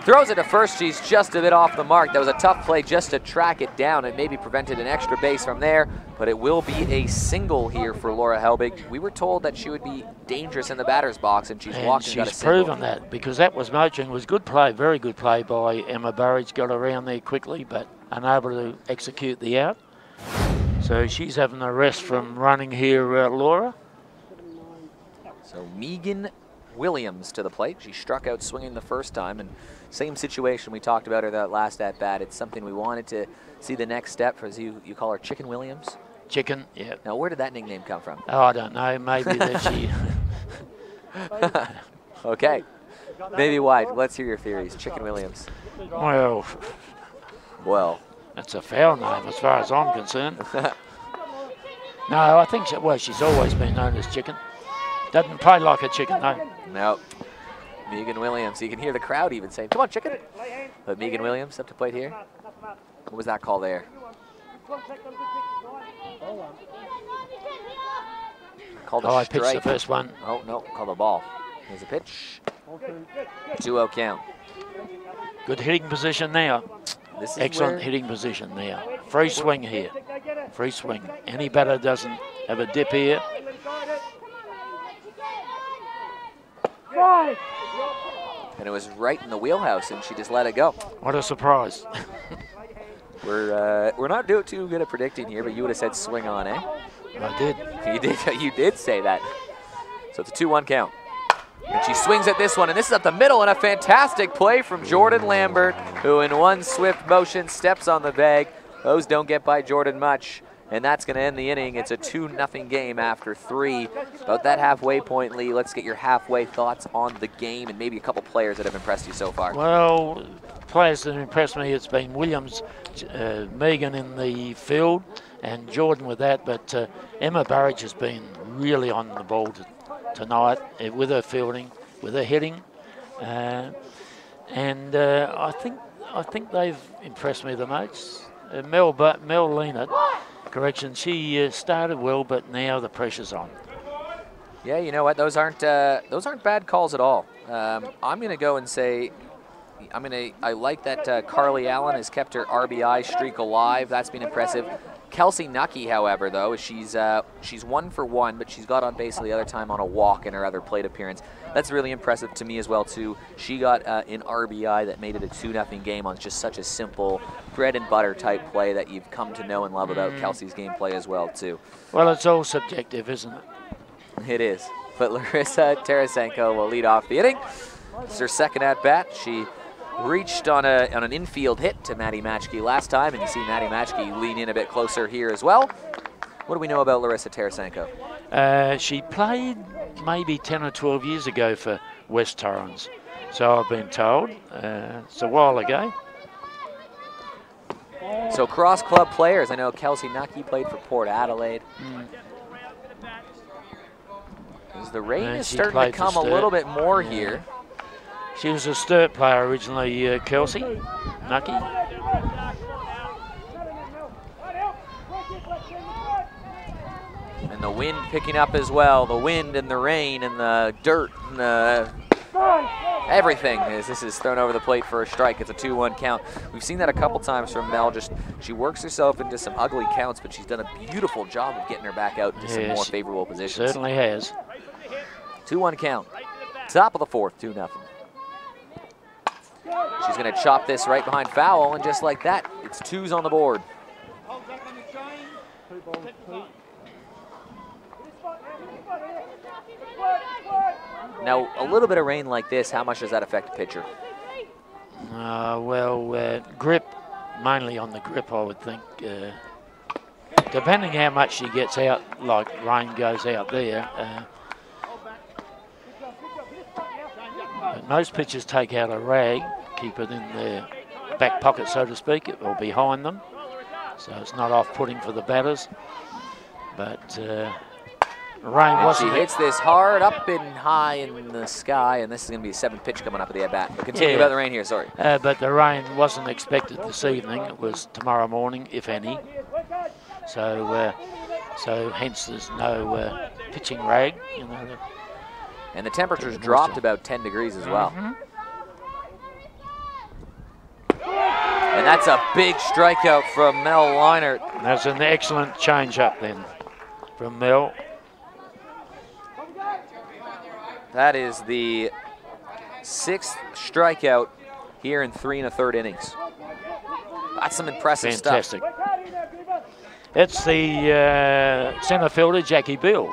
throws it to first. She's just a bit off the mark. That was a tough play just to track it down. It maybe prevented an extra base from there, but it will be a single here for Laura Helbig. We were told that she would be dangerous in the batter's box, and she's walked and got a single. She's proven that, because that was motion. Was good play, very good play by Emma Burridge. Got around there quickly, but unable to execute the out. So she's having a rest from running here, Laura. So Meghan Williams to the plate. She struck out swinging the first time, and same situation we talked about her that last at bat. It's something we wanted to see the next step for, as you call her, Chicken Williams. Chicken, yeah. Now, where did that nickname come from? Oh, I don't know. Maybe that she. Okay. Maybe why? Let's hear your theories. Chicken Williams. Well, that's a foul name as far as I'm concerned. No, I think she's always been known as Chicken. Doesn't play like a chicken, though. No. Meghan Williams. You can hear the crowd even saying, "Come on, chicken." But Meghan Williams up to plate here. What was that call there? Called a I strike. pitched the first one. Oh, no, called a ball. Here's a pitch. 2-0 count. Good hitting position now. This is Excellent where hitting position now. Free swing here. Free swing. Any batter doesn't have a dip here. And it was right in the wheelhouse, and she just let it go. What a surprise. We're not doing too good at predicting here, but you would have said swing on, eh? I did. You did say that. So it's a 2-1 count. And she swings at this one, and this is up the middle, and a fantastic play from Jordan Lambert, who in one swift motion steps on the bag. Those don't get by Jordan much, and that's going to end the inning. It's a 2-0 game after 3. About that halfway point, Lee, let's get your halfway thoughts on the game and maybe a couple players that have impressed you so far. Well, players that have impressed me, it's been Williams, Meghan in the field, and Jordan with that, but Emma Burridge has been really on the ball tonight with her fielding, with her hitting, and I think they've impressed me the most. Mel Leonard, correction, she started well, but now the pressure's on. Yeah, you know what? Those aren't bad calls at all. I'm going to go and say, I like that Carly Allen has kept her RBI streak alive. That's been impressive. Kelsey Nucky, however, though, she's 1 for 1, but she's got on base the other time on a walk in her other plate appearance. That's really impressive to me as well, too. She got an RBI that made it a 2-0 game on just such a simple bread and butter type play that you've come to know and love about Kelsey's gameplay as well, too. Well, it's all subjective, isn't it? It is. But Larissa Tarasenko will lead off the inning. It's her second at-bat. She reached on an infield hit to Maddie Matchke last time, and you see Maddie Matchke lean in a bit closer here as well. What do we know about Larissa Tarasenko? She played maybe 10 or 12 years ago for West Torrens, so I've been told. It's a while ago. So cross-club players. I know Kelsey Nucky played for Port Adelaide. As the rain is starting to come a little bit more here. She was a Sturt player originally, Kelsey Nucky. And the wind picking up as well. The wind and the rain and the dirt and the everything as this is thrown over the plate for a strike. It's a 2-1 count. We've seen that a couple times from Mel. She works herself into some ugly counts, but she's done a beautiful job of getting her back out into some more favorable positions. Certainly has. 2-1 count. Top of the 4th, 2-0. She's going to chop this right behind foul, and just like that, it's 2s on the board. Now, a little bit of rain like this, how much does that affect a pitcher? Grip, mainly on the grip, I would think. Depending how much she gets out, like rain goes out there. But most pitchers take out a rag, keep it in their back pocket, so to speak, or behind them, so it's not off-putting for the batters. But rain wasn't. She hits this hard up and high in the sky, and this is going to be a 7th pitch coming up at the at-bat. But continue about the rain here, sorry. But the rain wasn't expected this evening. It was tomorrow morning, if any. So hence there's no pitching rag. You know, and the temperature's dropped about 10 degrees as well. And that's a big strikeout from Mel Leinert. That's an excellent change-up then from Mel. That is the 6th strikeout here in 3 1/3 innings. That's some impressive Fantastic stuff. It's the centre fielder, Jackie Bill.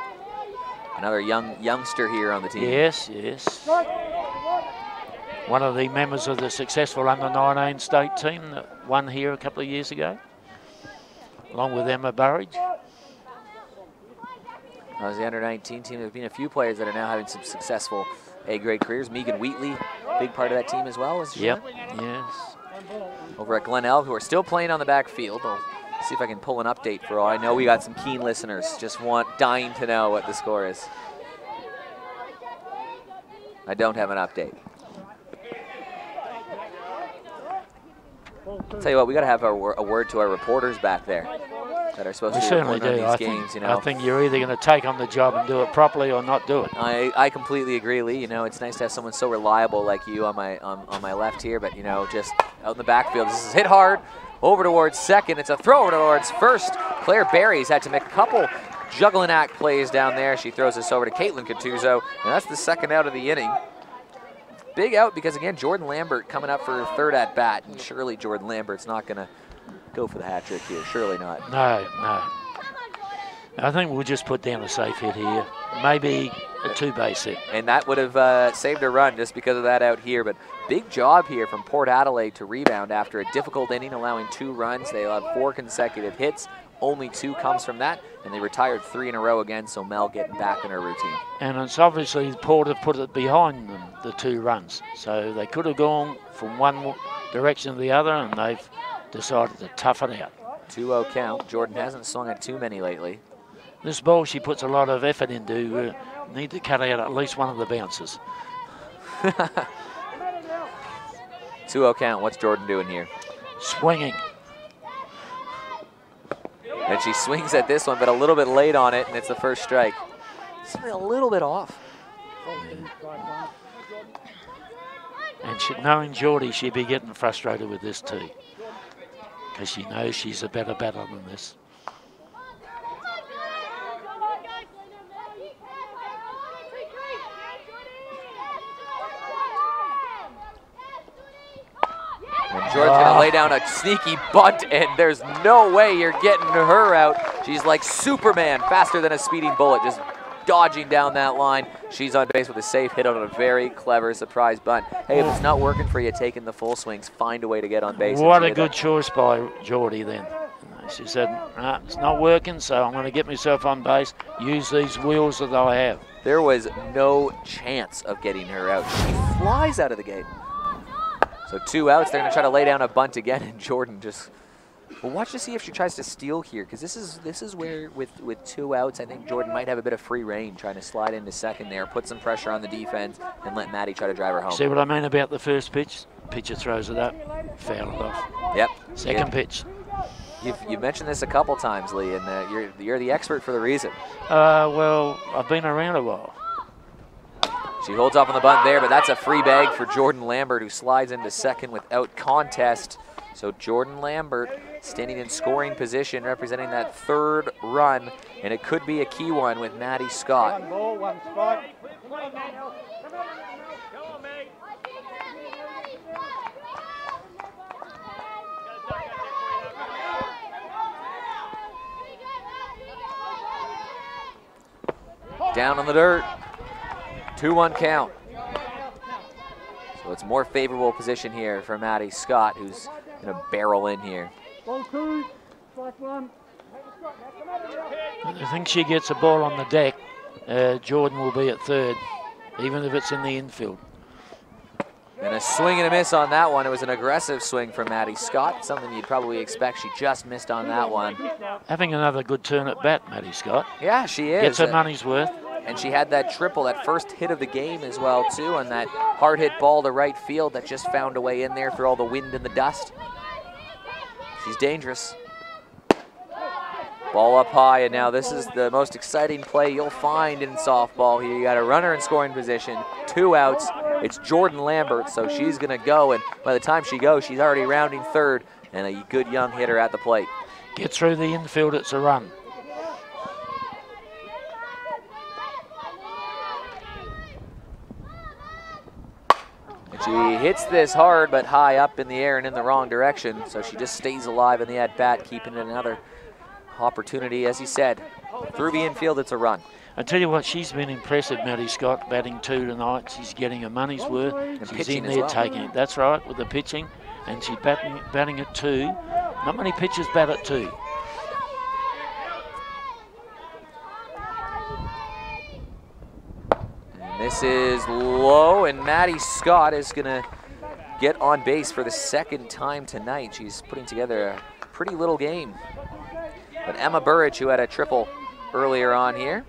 Another youngster here on the team. Yes. One of the members of the successful under-19 state team that won here a couple of years ago, along with Emma Burridge. That was the under-19 team. There's been a few players that are now having some successful A-grade careers. Megan Wheatley, big part of that team as well. Yep, yes. Over at Glenelg, who are still playing on the backfield. I'll see if I can pull an update for all I know. We got some keen listeners, just dying to know what the score is. I don't have an update. I'll tell you what, we got to have a word to our reporters back there that are supposed to report on these games. You know, I think you're either going to take on the job and do it properly or not do it. I completely agree, Lee. You know, it's nice to have someone so reliable like you on my left here, but you know, just out in the backfield, this is hit hard over towards second. It's a throw over towards first. Claire Barry's had to make a couple juggling act plays down there. She throws this over to Caitlin Catuzzo, and that's the second out of the inning. Big out because, again, Jordan Lambert coming up for her third at bat, and surely Jordan Lambert's not going to go for the hat trick here. Surely not. No. I think we'll just put down a safe hit here. Maybe a 2-base hit. And that would have saved a run just because of that out here. But big job here from Port Adelaide to rebound after a difficult inning, allowing 2 runs. They allowed 4 consecutive hits. Only 2 comes from that, and they retired 3 in a row again, so Mel getting back in her routine. And it's obviously Port have put it behind them, the 2 runs. So they could have gone from one direction to the other, and they've decided to tough it out. 2-0 count. Jordan hasn't swung at too many lately. This ball she puts a lot of effort into. Need to cut out at least one of the bounces. 2-0 count. What's Jordan doing here? Swinging. And she swings at this one, but a little bit late on it, and it's the first strike. Something a little bit off. And knowing Geordie, she'd be getting frustrated with this too, because she knows she's a better batter than this. And Jordan's going to lay down a sneaky bunt, and there's no way you're getting her out. She's like Superman, faster than a speeding bullet, just dodging down that line. She's on base with a safe hit on a very clever surprise bunt. Hey, if it's not working for you taking the full swings, find a way to get on base. What a good choice by Geordie then. She said, nah, it's not working, so I'm going to get myself on base, use these wheels that I have. There was no chance of getting her out. She flies out of the gate. So 2 outs, they're going to try to lay down a bunt again, and Jordan just, well, watch to see if she tries to steal here, because this is where, with 2 outs, I think Jordan might have a bit of free reign, trying to slide into second there, put some pressure on the defense, and let Maddie try to drive her home. See what I mean about the first pitch? Pitcher throws it up, foul it off. Yep. Second pitch. You've mentioned this a couple times, Lee, and you're the expert for the reason. Well, I've been around a while. She holds off on the bunt there, but that's a free bag for Jordan Lambert, who slides into second without contest. So Jordan Lambert standing in scoring position, representing that 3rd run, and it could be a key one with Maddie Scott. 1 ball, 1 strike. Down on the dirt. 2-1 count. So it's more favorable position here for Maddie Scott, who's going to barrel in here. Ball 2, strike 1. I think she gets a ball on the deck. Jordan will be at third, even if it's in the infield. And a swing and a miss on that one. It was an aggressive swing from Maddie Scott, something you'd probably expect. She just missed on that one. Having another good turn at bat, Maddie Scott. Yeah, she is. Gets her money's worth. And she had that triple, that first hit of the game as well, too, on that hard hit ball to right field that just found a way in there through all the wind and the dust. She's dangerous. Ball up high, and now this is the most exciting play you'll find in softball here. You got a runner in scoring position, 2 outs. It's Jordan Lambert, so she's going to go, and by the time she goes, she's already rounding third, and a good young hitter at the plate. Get through the infield, it's a run. She hits this hard, but high up in the air and in the wrong direction, so she just stays alive in the at-bat, keeping it another opportunity. As he said, through the infield, it's a run. I tell you what, she's been impressive, Maddie Scott, batting 2 tonight. She's getting her money's worth. And she's pitching in there as well. taking it. That's right, with the pitching, and she's batting at 2. Not many pitchers bat at 2. This is low, and Maddie Scott is going to get on base for the 2nd time tonight. She's putting together a pretty little game. But Emma Burridge, who had a triple earlier on here.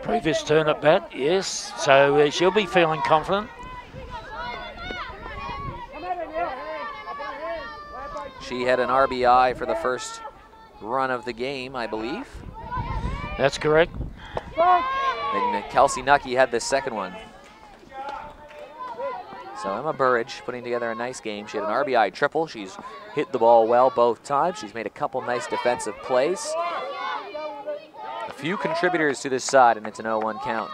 Previous turn at bat, yes. So she'll be feeling confident. She had an RBI for the first run of the game, I believe. That's correct. And Kelsey Nucky had the second one. So Emma Burridge putting together a nice game. She had an RBI triple. She's hit the ball well both times. She's made a couple nice defensive plays. A few contributors to this side, and it's an 0-1 count.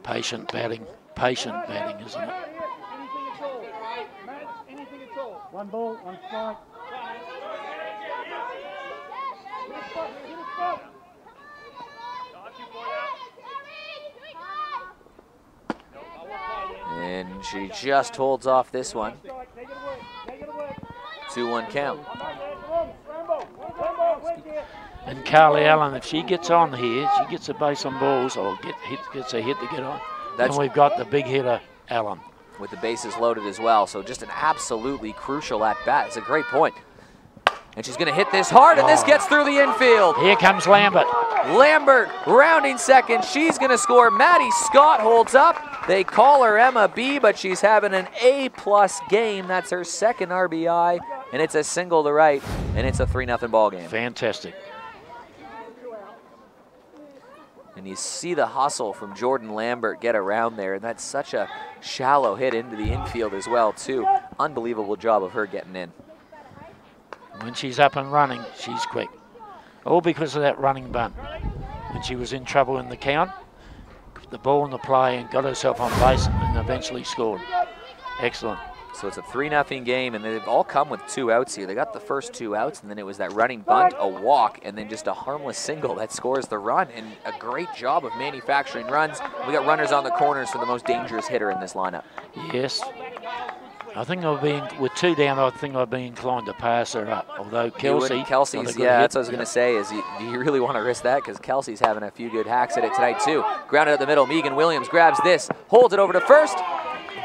Patient batting, isn't it? One ball, one strike. And she just holds off this one. 2-1 count. And Carly Allen, if she gets on here, she gets a base on balls or gets a hit to get on. Then we've got the big hitter, Allen. With the bases loaded as well, so just an absolutely crucial at bat. It's a great point. And she's gonna hit this hard, and this gets through the infield. Here comes Lambert. Lambert rounding second. She's gonna score. Maddie Scott holds up. They call her Emma B, but she's having an A+ game. That's her second RBI, and it's a single to right, and it's a 3-0 ball game. Fantastic. And you see the hustle from Jordan Lambert get around there, and that's such a shallow hit into the infield as well, too. Unbelievable job of her getting in. When she's up and running, she's quick. All because of that running bunt. When she was in trouble in the count, the ball in the play and got herself on base and eventually scored. Excellent. So it's a 3-0 game, and they've all come with 2 outs here. They got the first 2 outs, and then it was that running bunt, a walk, and then just a harmless single that scores the run, and a great job of manufacturing runs. We got runners on the corners for the most dangerous hitter in this lineup. Yes. I think with 2 down, I think I'd be inclined to pass her up. Although Kelsey's, yeah, that's what I was going to say, is do you really want to risk that? Because Kelsey's having a few good hacks at it tonight, too. Grounded up the middle, Meghan Williams grabs this, holds it over to first,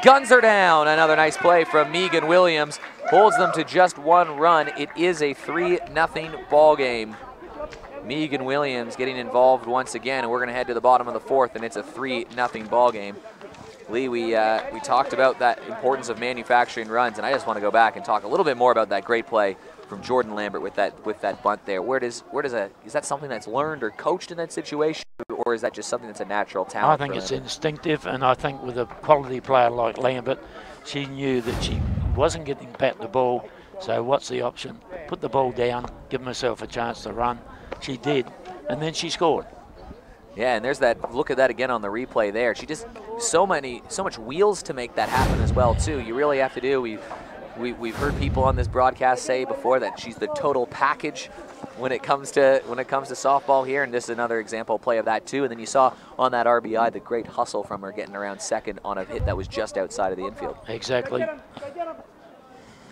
guns her down. Another nice play from Meghan Williams. Holds them to just 1 run. It is a 3-0 ball game. Meghan Williams getting involved once again, and we're going to head to the bottom of the 4th, and it's a 3-0 ball game. Lee, we talked about that importance of manufacturing runs, and I just want to go back and talk a little bit more about that great play from Jordan Lambert with that bunt there. Is that something that's learned or coached in that situation, or is that just something that's a natural talent? I think it's instinctive, and I think with a quality player like Lambert, she knew that she wasn't getting back the ball, so what's the option? Put the ball down, give herself a chance to run. She did, and then she scored. Yeah, and there's that, look at that again on the replay there. She just, so much wheels to make that happen as well, too. You really have to do, we've heard people on this broadcast say before that she's the total package when it comes to softball here, and this is another example play of that, too. And then you saw on that RBI the great hustle from her getting around second on a hit that was just outside of the infield. Exactly.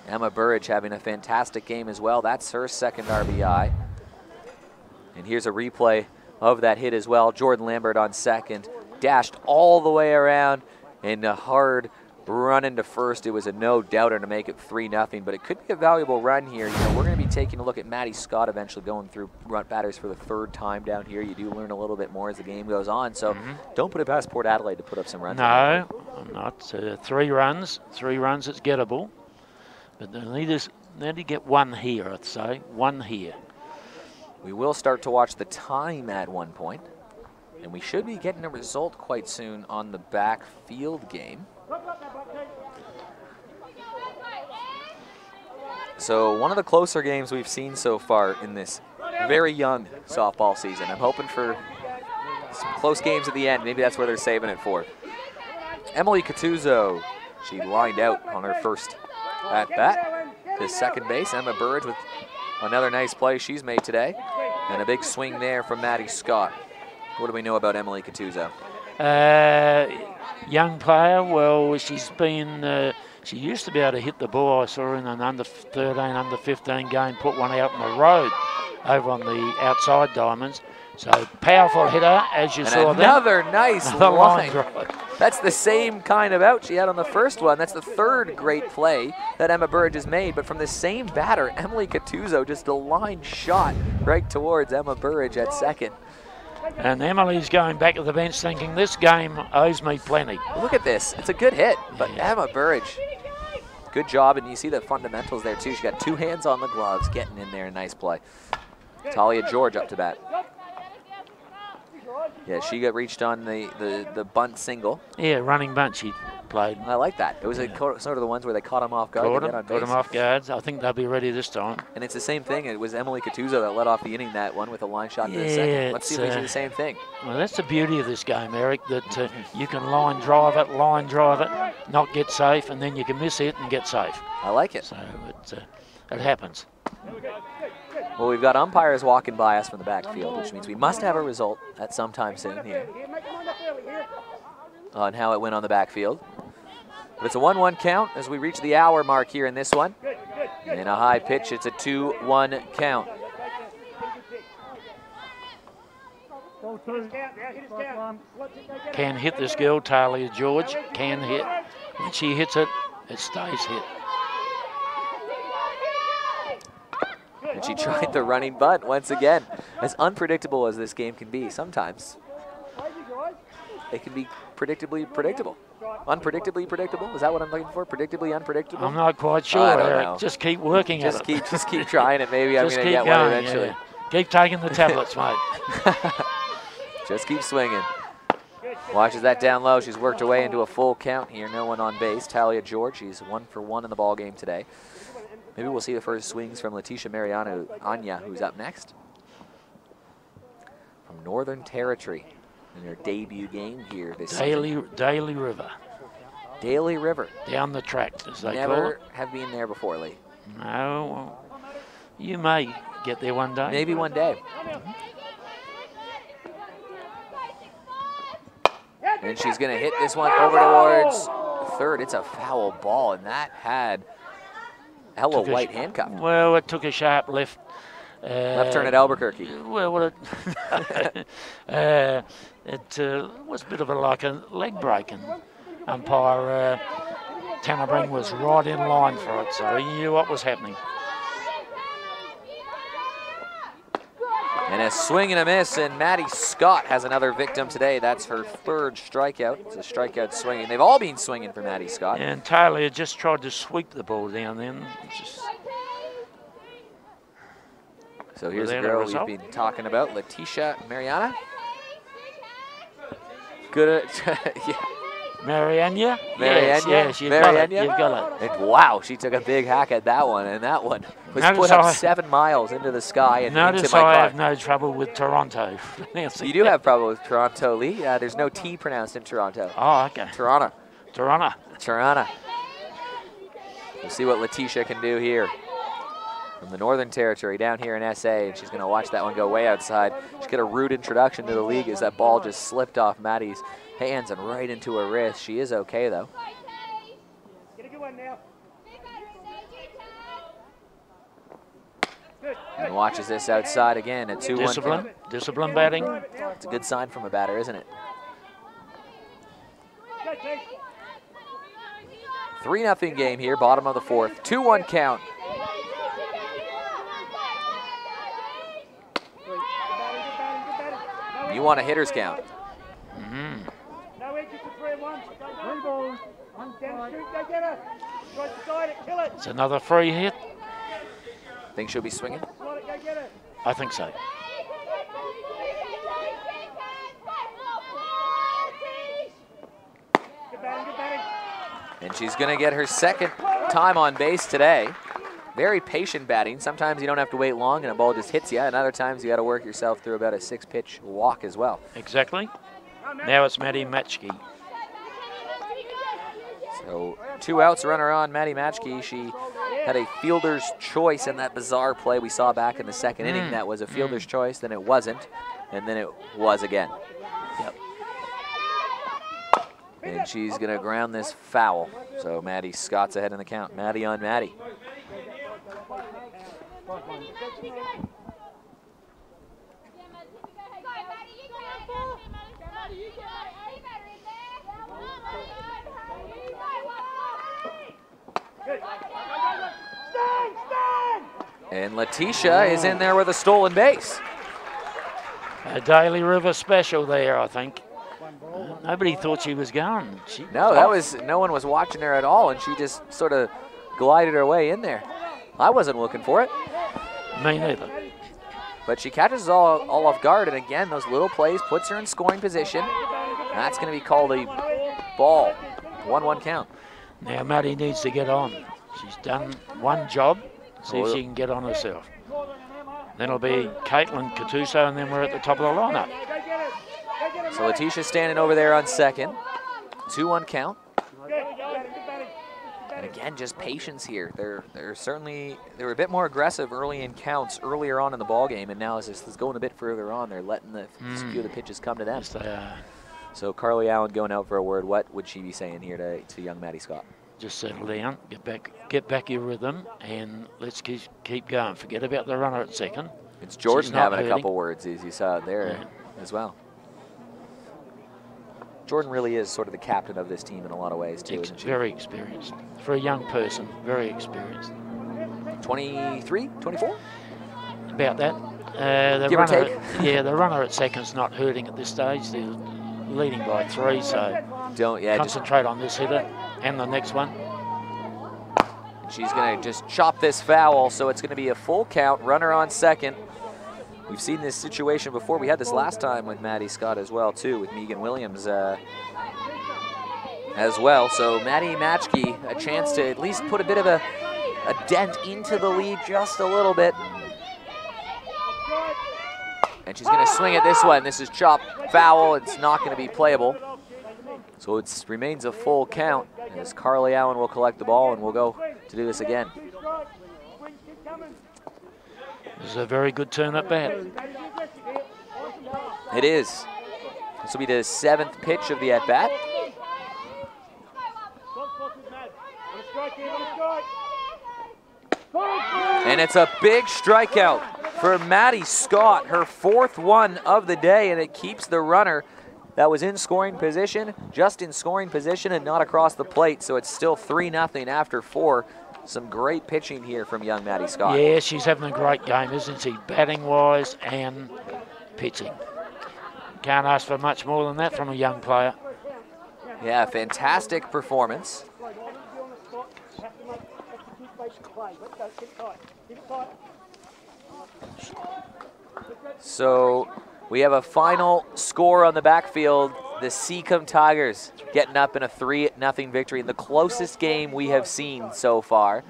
Emma Burridge having a fantastic game as well. That's her second RBI. And here's a replay of that hit as well. Jordan Lambert on second, dashed all the way around, and a hard run into first. It was a no-doubter to make it 3-0, but it could be a valuable run here. You know, we're going to be taking a look at Maddie Scott eventually going through run batters for the 3rd time down here. You do learn a little bit more as the game goes on, so don't put it past Port Adelaide to put up some runs. No, I'm not. 3 runs, it's gettable, but they need to get 1 here, I'd say, 1 here. We will start to watch the time at 1 point, and we should be getting a result quite soon on the backfield game. So one of the closer games we've seen so far in this very young softball season. I'm hoping for some close games at the end. Maybe that's where they're saving it for. Emily Catuzzo, she lined out on her first at bat to second base. Emma Burridge with another nice play she's made today. And a big swing there from Maddie Scott. What do we know about Emily Catuzzo? Young player, well, she's been, she used to be able to hit the ball. I saw her in an under 13, under 15 game, put one out in the road over on the outside diamonds. So powerful hitter, as you saw there. Another nice line. That's the same kind of out she had on the first one. That's the 3rd great play that Emma Burridge has made. But from the same batter, Emily Catuzzo, just a line shot right towards Emma Burridge at second. And Emily's going back to the bench thinking this game owes me plenty. Look at this. It's a good hit, but Yeah. Emma Burridge, good job. And you see the fundamentals there, too. She got 2 hands on the gloves, getting in there. Nice play. Talia George up to bat. Yeah, she got reached on the bunt single. Yeah, running bunt she played. I like that. It was sort of the ones where they caught them off guard. Caught them off guard. I think they'll be ready this time. And it's the same thing. It was Emily Catuzzo that led off the inning, that one with a line shot in the second. Let's see if we do the same thing. Well, that's the beauty of this game, Eric, that you can line drive it, not get safe, and then you can miss it and get safe. I like it. So it happens. Well, we've got umpires walking by us from the backfield, which means we must have a result at some time soon here on how it went on the backfield. But it's a 1-1 count as we reach the hour mark here in this one. And a high pitch, it's a 2-1 count. Can hit this girl, Talia George, can hit. When she hits it, it stays hit. And she tried the running bunt once again. As unpredictable as this game can be, sometimes it can be predictably predictable. Unpredictably predictable? Is that what I'm looking for? Predictably unpredictable? I'm not quite sure, I don't Eric. know. Just keep working at it. Just keep trying it. Maybe I'm Just going to keep get one going, eventually. yeah. Keep taking the tablets, mate. Just keep swinging. Watches that down low. She's worked her way into a full count here. No one on base. Talia George, she's 1 for 1 in the ball game today. Maybe we'll see the first swings from Letitia Mariano Anya, who's up next. From Northern Territory in their debut game here this season. Daly River. Daly River. Down the track, as they call Never it. have been there before, Lee. No, well, you may get there one day. Maybe one day. And she's going to hit this one over towards third. It's a foul ball, and that had Ella White handcuffed. Well, it took a sharp left. Left turn at Albuquerque. Well, it was a bit of like a leg break, and umpire Tanner Bring was right in line for it, so he knew what was happening. And a swing and a miss, and Maddie Scott has another victim today. That's her 3rd strikeout. It's a strikeout swinging. They've all been swinging for Maddie Scott. And Taylor just tried to sweep the ball down then. So here's a girl we've been talking about, Letitia Mariana. Good at, yeah. Mariana? Mariana? Yes, you've got it. You've got it. And wow, she took a big hack at that one, and that one was Notice put up 7 miles into the sky and into my Notice car. I have no trouble with Toronto. You do have trouble with Toronto, Lee. There's no T pronounced in Toronto. Oh, okay. Toronto. Toronto. We'll see what Letitia can do here. From the Northern Territory down here in SA, and she's going to watch that one go way outside. She's got a rude introduction to the league as that ball just slipped off Maddie's hands and right into her wrist. She is okay, though. Get a good one now. And watches this outside again at 2-1. Discipline batting. It's a good sign from a batter, isn't it? 3-0 game here, bottom of the 4th. 2-1 count. You want a hitter's count. No exit to 3 and 1. 3 balls. One down the street, go get her. Try to side it, kill it. It's another free hit. Think she'll be swinging? Slide it, go get her. I think so. Good batting. And she's going to get her 2nd time on base today. Very patient batting. Sometimes you don't have to wait long and a ball just hits you, and other times you got to work yourself through about a 6-pitch walk as well. Exactly. Now it's Maddie Matchke. So 2 outs, runner on Maddie Matchke. She had a fielder's choice in that bizarre play we saw back in the 2nd inning. That was a fielder's choice, then it wasn't, and then it was again. Yep. And she's going to ground this foul. So Maddie Scott's ahead in the count. Maddie on Maddie. And Letitia is in there with a stolen base. A Daly River special there, I think. Nobody thought she was going. No, no one was watching her at all, and she just sort of glided her way in there. I wasn't looking for it. Me neither. But she catches us all off guard, and again, those little plays puts her in scoring position. That's going to be called a ball. 1-1 count. Now Maddie needs to get on. She's done one job. See if she can get on herself. Then it'll be Caitlin Cattuso, and then we're at the top of the lineup. So Letitia's standing over there on second. 2-1 count. And again, just patience here. They were a bit more aggressive early in counts earlier on in the ball game, and now as this is going a bit further on, they're letting the few of the pitches come to them. Yes, they are. So Carly Allen going out for a word. What would she be saying here to young Maddie Scott? Just settle down, get back your rhythm, and let's keep going. Forget about the runner at second. It's Jordan having a couple words, as you saw there as well. Jordan really is sort of the captain of this team in a lot of ways, too, isn't she? Very experienced. For a young person, very experienced. 23, 24? About that. Give or take? Yeah, the runner at second's not hurting at this stage. They're leading by 3, so concentrate on this hitter and the next one. She's going to just chop this foul, so it's going to be a full count, runner on second. We've seen this situation before. We had this last time with Maddie Scott as well, too, with Meghan Williams as well. So Maddie Matchkey, a chance to at least put a bit of a dent into the lead just a little bit. And she's going to swing at this one. This is chop foul. It's not going to be playable. So it remains a full count as Carly Allen will collect the ball, and we'll go to do this again. This is a very good turn at bat. It is. This will be the 7th pitch of the at-bat. And it's a big strikeout for Maddie Scott, her 4th one of the day, and it keeps the runner that was in scoring position, just in scoring position and not across the plate. So it's still 3-0 after 4. Some great pitching here from young Maddie Scott. Yeah, she's having a great game, isn't she? Batting-wise and pitching. Can't ask for much more than that from a young player. Yeah, fantastic performance. So we have a final score on the backfield. The Seacombe Tigers getting up in a 3-0 victory, the closest game we have seen so far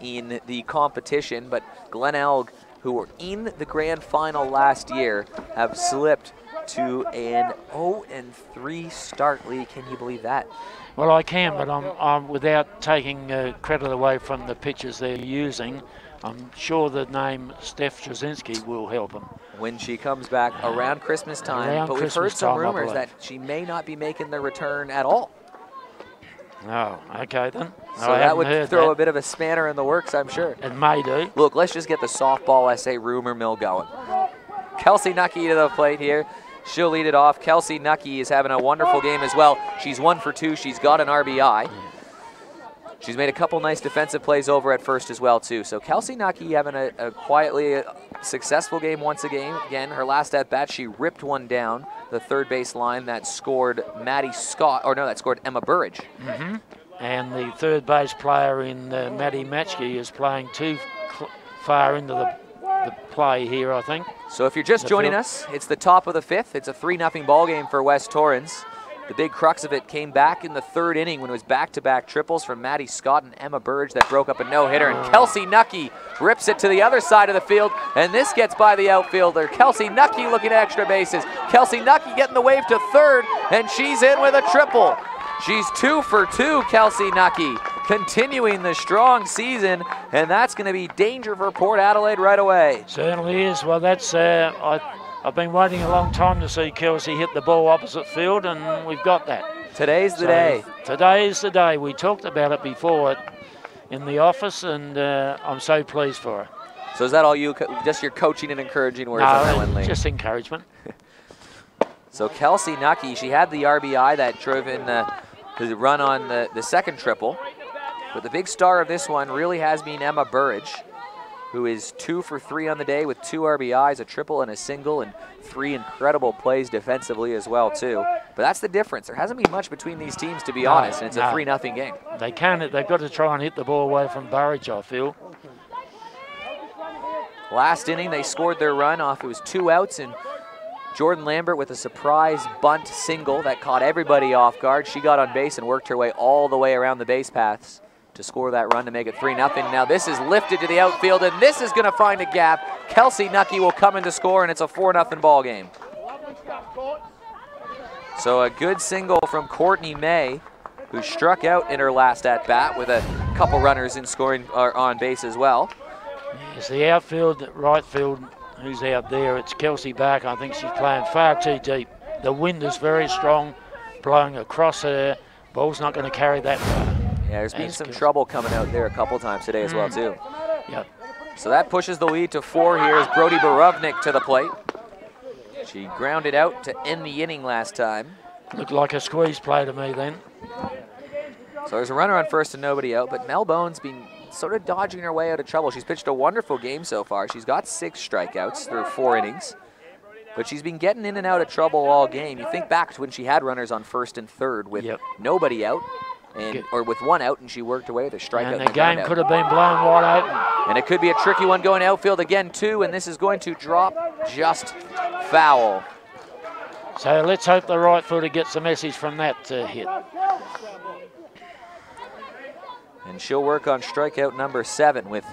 in the competition. But Glenelg, who were in the grand final last year, have slipped to an 0-3 start. Lee, can you believe that? Well, I can, but I'm without taking credit away from the pitchers they're using, I'm sure the name Steph Trzynski will help them. When she comes back around Christmas time, but we've heard some rumors that she may not be making the return at all. Oh, okay then. So that would throw a bit of a spanner in the works, I'm sure. It may do. Look, let's just get the softball SA rumor mill going. Kelsey Nucky to the plate here. She'll lead it off. Kelsey Nucky is having a wonderful game as well. She's 1 for 2. She's got an RBI. She's made a couple nice defensive plays over at first as well, too. So Kelsey Nucky having a quietly successful game once again. Again, her last at-bat, she ripped one down the third base line that scored Maddie Scott, or no, that scored Emma Burridge. And the third base player in Maddie Matchkey is playing too far into the play here, I think. So if you're just joining us, it's the top of the 5th. It's a 3-0 ball game for West Torrens. The big crux of it came back in the 3rd inning when it was back-to-back triples from Maddie Scott and Emma Burridge that broke up a no-hitter. And Kelsey Nucky rips it to the other side of the field, and this gets by the outfielder. Kelsey Nucky looking at extra bases. Kelsey Nucky getting the wave to 3rd, and she's in with a triple. She's 2 for 2, Kelsey Nucky, continuing the strong season, and that's going to be danger for Port Adelaide right away. Certainly is. Well, that's I've been waiting a long time to see Kelsey hit the ball opposite field, and we've got that. Today's the day. Today is the day. We talked about it before in the office, and I'm so pleased for her. So is that all you, just your coaching and encouraging words on that one, Lee? Just encouragement. So Kelsey Nucky, she had the RBI that drove in the run on the second triple. But the big star of this one really has been Emma Burridge. who is 2 for 3 on the day with 2 RBIs, a triple and a single, and 3 incredible plays defensively as well, too. But that's the difference. There hasn't been much between these teams, to be honest, and it's a 3-0 game. They can't. They've got to try and hit the ball away from Burridge, I feel. Last inning, they scored their run off. It was 2 outs, and Jordan Lambert with a surprise bunt single that caught everybody off guard. She got on base and worked her way all the way around the base paths to score that run to make it 3-0. Now this is lifted to the outfield, and this is going to find a gap. Kelsey Nucky will come in to score, and it's a 4-0 ball game. So a good single from Courtney May, who struck out in her last at-bat with a couple runners in scoring or on base as well. It's the outfield, right field, who's out there. It's Kelsey back. I think she's playing far too deep. The wind is very strong, blowing across her. Ball's not going to carry that far. Yeah, there's been some trouble coming out there a couple times today as well, too. Yep. So that pushes the lead to 4 here as Brody Borovnik to the plate. She grounded out to end the inning last time. Looked like a squeeze play to me then. So there's a runner on first and nobody out, but Mel Bone's been sort of dodging her way out of trouble. She's pitched a wonderful game so far. She's got 6 strikeouts through 4 innings, but she's been getting in and out of trouble all game. You think back to when she had runners on first and third with nobody out, or with 1 out, and she worked away with a strikeout. And the game could have been blown wide open. And it could be a tricky one going outfield again too, and this is going to drop just foul. So let's hope the right footer gets a message from that hit. And she'll work on strikeout number 7 with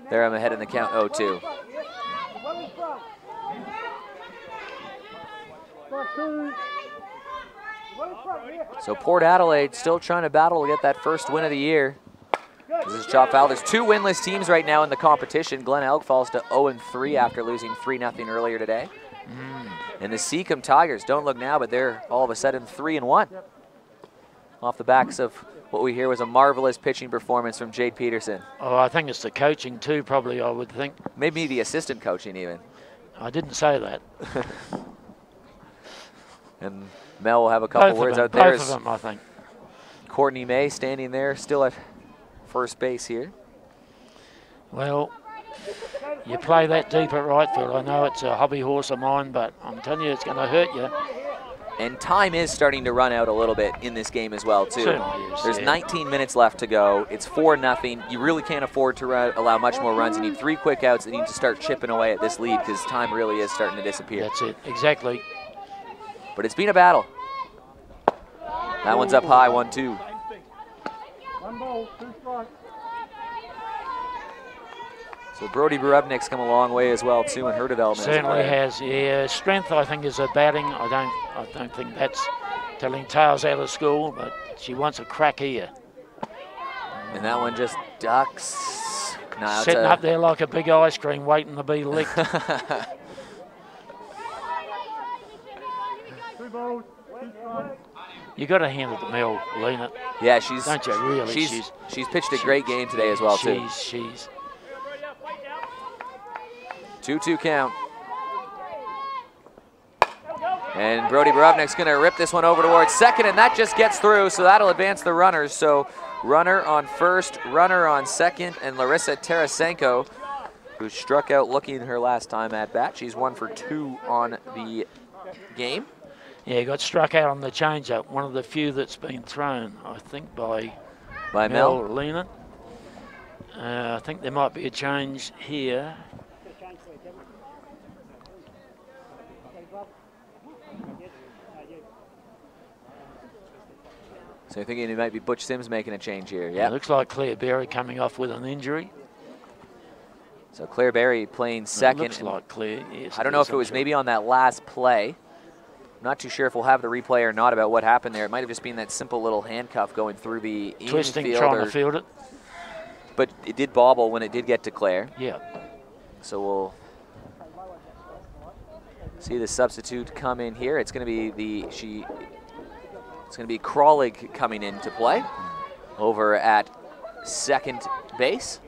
there I'm ahead in the count 0-2. So Port Adelaide still trying to battle to get that first win of the year. This is chop foul. There's 2 winless teams right now in the competition. Glen Elk falls to 0-3 after losing 3-0 earlier today. And the Seacombe Tigers don't look now, but they're all of a sudden 3-1. Off the backs of what we hear was a marvelous pitching performance from Jade Peterson. Oh, I think it's the coaching too, probably, I would think. Maybe the assistant coaching even. I didn't say that. And Mel will have a couple words out there. Both of them, I think. Courtney May standing there still at first base here. Well, you play that deep at right field. I know it's a hobby horse of mine, but I'm telling you, it's going to hurt you. And time is starting to run out a little bit in this game as well, too. Certainly is, There's 19 minutes left to go. It's 4-0. You really can't afford to allow much more runs. You need 3 quick outs. You need to start chipping away at this lead because time really is starting to disappear. That's it, exactly. But it's been a battle. That one's up high, 1-2. 1 ball, 2 strikes. So Brody Borovnik's come a long way as well, too, in her development. Certainly has. Yeah, strength, I think, is her batting. I don't think that's telling tales out of school, but she wants a crack here. And that one just ducks. No, sitting up there like a big ice cream waiting to be licked. 2 balls, 2 strikes. You got to hand it to Mel, Lena. Yeah, she's. Don't you really? She's pitched a great game today as well, too. She's 2-2 count. And Brody Borovnik's going to rip this one over towards second, and that just gets through, so that'll advance the runners. So runner on first, runner on second, and Larissa Tarasenko, who struck out looking her last time at bat. She's 1 for 2 on the game. Yeah, got struck out on the changeup. One of the few that's been thrown, I think, by Mel Lena. I think there might be a change here. So you're thinking it might be Butch Sims making a change here. Yeah. Looks like Claire Berry coming off with an injury. So Claire Berry playing second. Looks like Claire, yes. I don't know if it was maybe on that last play. I'm not too sure if we'll have the replay or not about what happened there. It might have just been that simple little handcuff going through the twisting, infield trying to field it. But it did bobble when it did get to Claire. Yeah. So we'll see the substitute come in here. It's going to be It's going to be Crawlig coming into play over at second base.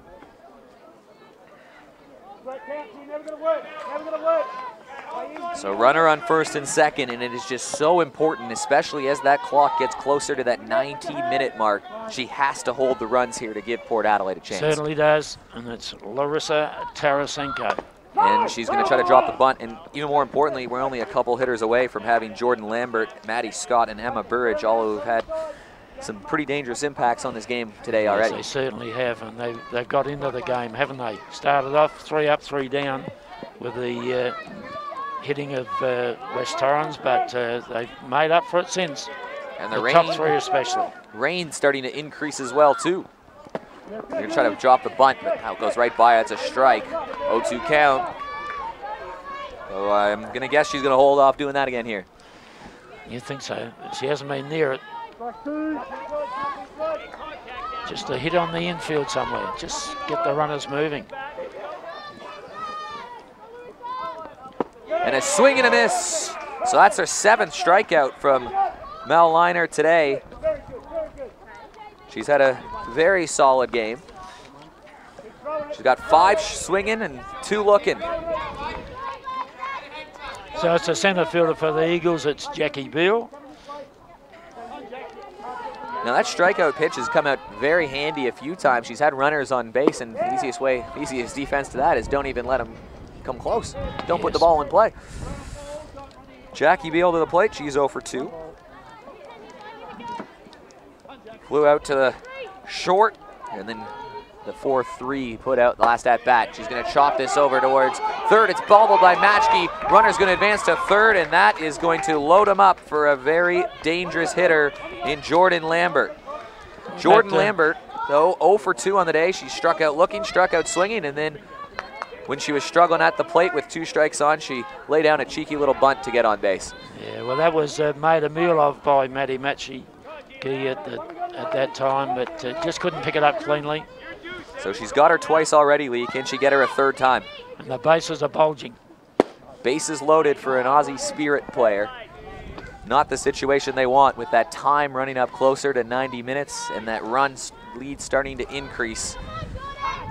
So runner on first and second, and it is just so important, especially as that clock gets closer to that 19-minute mark. She has to hold the runs here to give Port Adelaide a chance. Certainly does, and it's Larissa Tarasenko. And she's going to try to drop the bunt, and even more importantly, we're only a couple hitters away from having Jordan Lambert, Maddie Scott, and Emma Burridge, all who have had some pretty dangerous impacts on this game today already. Yes, they certainly have, and they've got into the game, haven't they? Started off 3 up, 3 down with the hitting of West Torrens, but they've made up for it since. And the top 3 especially. Rain starting to increase as well, too. They're going to try to drop the bunt, but now it goes right by. It's a strike. 0-2 count. So I'm going to guess she's going to hold off doing that again here. You think so? She hasn't been near it. Just a hit on the infield somewhere. Just get the runners moving. And a swing and a miss. So that's her 7th strikeout from Mel Liner today. She's had a very solid game. She's got 5 swinging and 2 looking. So it's a centre fielder for the Eagles. It's Jackie Beale. Now that strikeout pitch has come out very handy a few times. She's had runners on base, and the easiest defense to that is don't even let them come close. Don't put the ball in play. Jackie Beale to the plate. She's 0 for 2. Flew out to the short, and then the 4-3 put out the last at bat. She's going to chop this over towards third. It's bobbled by Matchkey. Runner's going to advance to third, and that is going to load him up for a very dangerous hitter in Jordan Lambert. Jordan Lambert, though, 0 for 2 on the day. She struck out looking, struck out swinging, and then when she was struggling at the plate with 2 strikes on, she laid down a cheeky little bunt to get on base. Yeah, well, that was made a meal of by Maddie Matchkey at that time, but just couldn't pick it up cleanly. So she's got her twice already, Lee. Can she get her a 3rd time? And the bases are bulging. Bases loaded for an Aussie Spirit player. Not the situation they want with that time running up closer to 90 minutes and that run lead starting to increase.